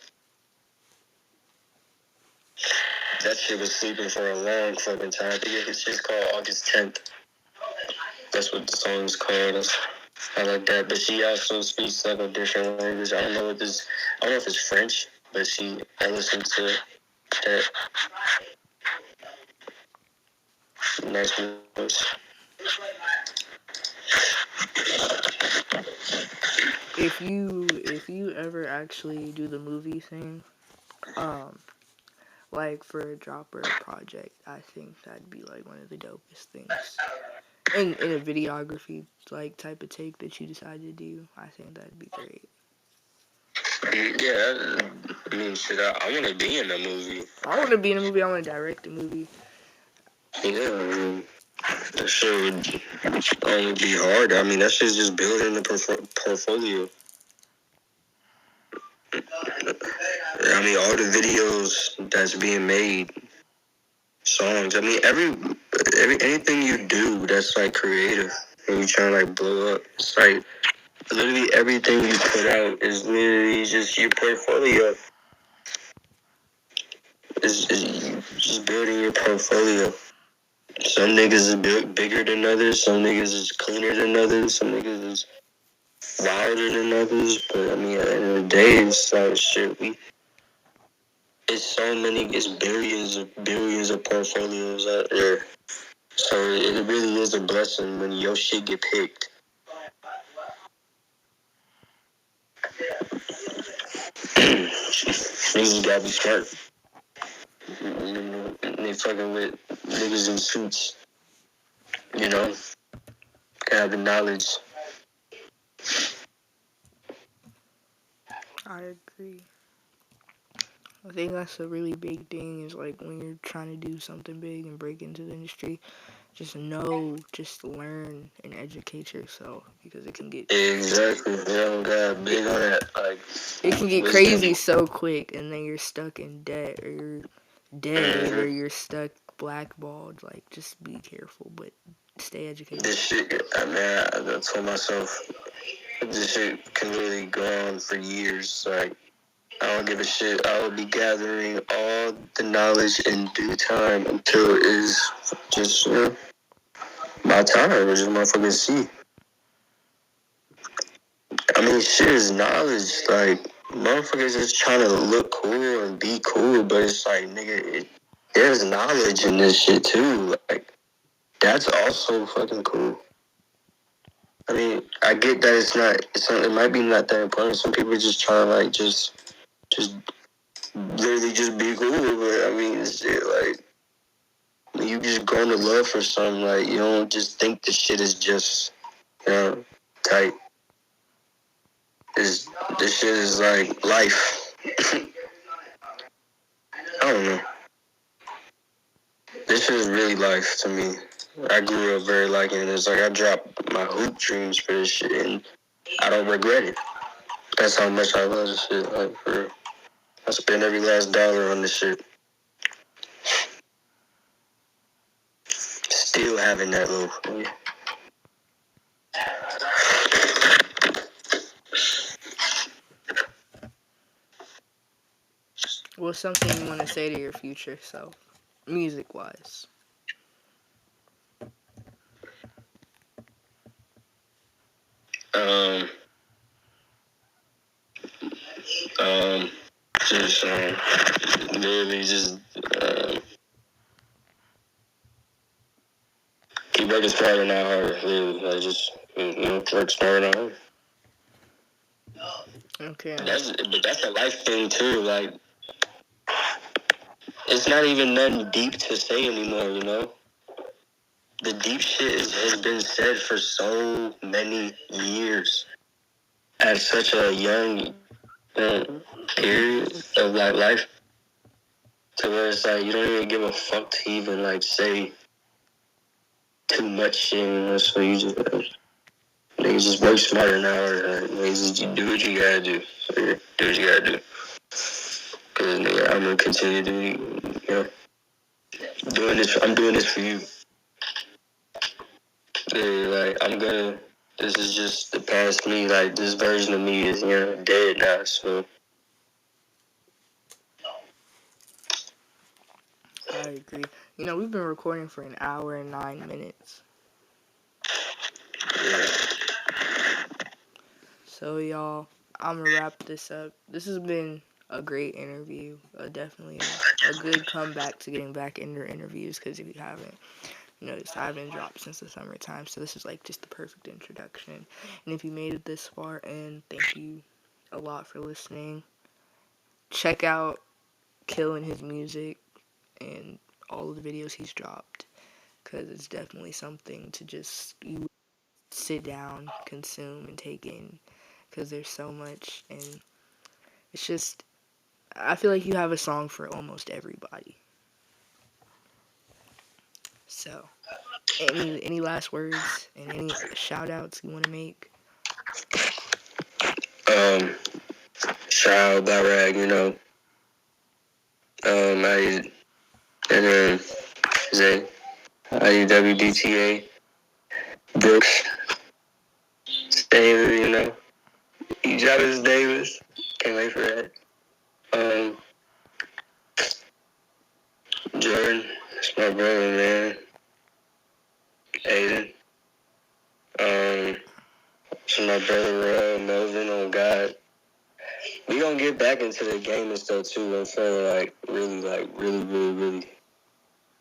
That shit was sleeping for a long fucking time. I think it's just called August 10th. That's what the song is called. I like that. But she also speaks like a different language. I don't know if it's French, but I listened to that next voice. If you ever actually do the movie thing, like for a dropper project, I think that'd be like one of the dopest things. In a videography like type of take that you decide to do, I think that'd be great. Yeah, I mean, shit, I want to be in a movie. I want to be in a movie. I want to direct a movie. Yeah, I mean, that shit would only be hard. I mean, that shit's just building the portfolio. I mean, all the videos that's being made, songs. I mean, every anything you do that's like creative and you trying to like blow up. It's like literally everything you put out is literally just your portfolio. It's just building your portfolio. Some niggas is bigger than others. Some niggas is cleaner than others. Some niggas is wilder than others. But I mean, at the end of the day, it's like shit. It's so many. It's billions of portfolios out there. So it really is a blessing when your shit get picked. Niggas gotta be smart. They fucking with niggas in suits. You know, gotta have the knowledge. I agree. I think that's a really big thing is like when you're trying to do something big and break into the industry, just learn and educate yourself because it can get Exactly. Yeah, God, big on that. Like, it can get crazy so quick, and then you're stuck in debt, or you're dead, or you're stuck blackballed. Like, just be careful, but stay educated. This shit, I mean, I told myself, this shit can really go on for years. Like, I don't give a shit. I will be gathering all the knowledge in due time until it is just, my time. Which is motherfucking see. I mean, shit is knowledge. Like, motherfuckers just trying to look cool and be cool, but it's like, nigga, there's knowledge in this shit too. Like, that's also fucking cool. I mean, I get that it might be not that important. Some people just trying to like just literally just be cool. But I mean, shit, like, you just go into love for something. Like, you don't just think the shit is just, tight. This shit is like life. I don't know. This shit is really life to me. I grew up very liking it. It's like I dropped my hoop dreams for this shit, and I don't regret it. That's how much I love this shit. Like, for real. I spend every last dollar on this shit. Still having that little. What's something you want to say to your future self, music-wise? Um, just literally just keep working smarter, not harder. Literally, like just work smarter, not harder. Okay. But that's a life thing too. Like, it's not even nothing deep to say anymore. You know, the deep shit has been said for so many years at such a young period of like life, to where it's like you don't even give a fuck to even like say too much shit. You know, so you just niggas just work smarter now, or niggas just do what you gotta do. So, yeah, do what you gotta do. Cause nigga, I'm gonna continue to doing this. I'm doing this for you. Like, this is just the past me. Like, this version of me is dead now. So I agree. We've been recording for an hour and 9 minutes. yeah. So, y'all, I'm gonna wrap this up. This has been a great interview. Definitely a good comeback to getting back into interviews, because if you haven't noticed, I haven't dropped since the summertime, so this is like just the perfect introduction. And if you made it this far, and thank you a lot for listening. Check out Kill and his music and all of the videos he's dropped, because it's definitely something to just you sit down, consume, and take in, because there's so much, and it's just, I feel like you have a song for almost everybody. So, any last words and any shout outs you want to make? Shout out Rag, I and then Zay, IUWDTA, Brooks, Davis, Travis Davis. Can't wait for that. Jordan, that's my brother, man. Aiden. So my brother, Melvin, oh God. We gonna get back into the game and stuff too. I'm feeling really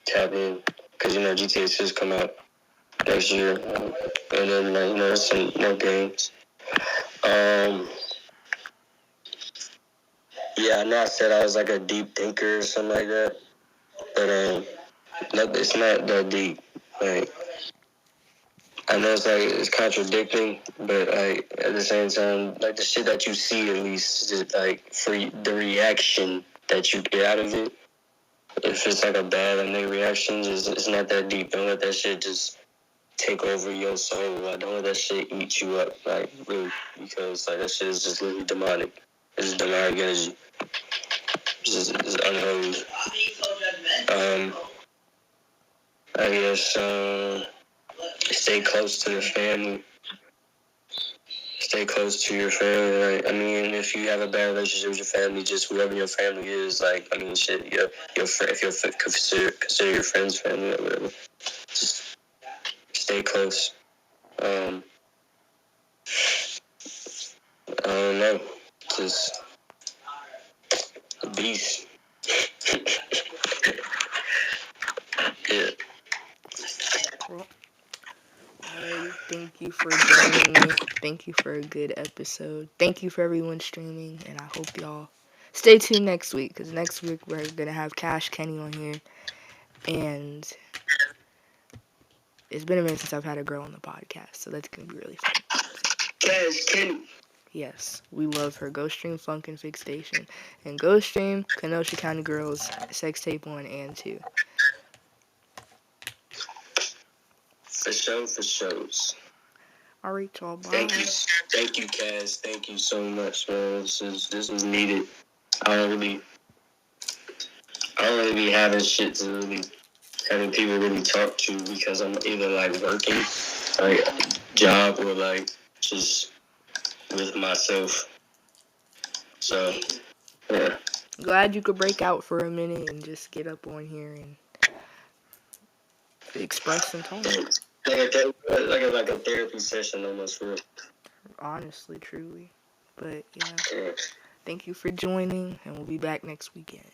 tap in. Cause GTA 6 come out next year. And then some more games. Yeah, I know I said I was like a deep thinker or something like that. But it's not that deep. Like, I know it's contradicting, but at the same time, like the shit that you see, at least, just like for the reaction that you get out of it. If it's like a bad or negative reaction, it's not that deep. Don't let that shit just take over your soul. Like, don't let that shit eat you up. Like, really, because like that shit is just literally demonic. It's demonic energy. It's unholy. I guess stay close to the family. Stay close to your family. Like, I mean, if you have a bad relationship with your family, just whoever your family is, like, I mean, shit, if you're consider your friends family or whatever, just stay close. I don't know, just a beast. Yeah. Well, alrighty, thank you for joining me. Thank you for a good episode. Thank you for everyone streaming, and I hope y'all stay tuned next week, because next week we're gonna have Cash Kenny on here, and it's been a minute since I've had a girl on the podcast, so that's gonna be really fun. Cash Kenny. Yes, we love her. Go stream Funk and Fixation, and go stream Kenosha County Girls Sex Tape 1 and 2. For shows. Alright, y'all, bye. Thank you, Kass. Thank you so much, man. This was needed. I don't really be having shit to really having people really talk to, because I'm either like working, like job, or like just with myself. So yeah. Glad you could break out for a minute and just get up on here and express and talk. Like a therapy session almost, for real. Honestly, truly. But yeah, thank you for joining, and we'll be back next weekend.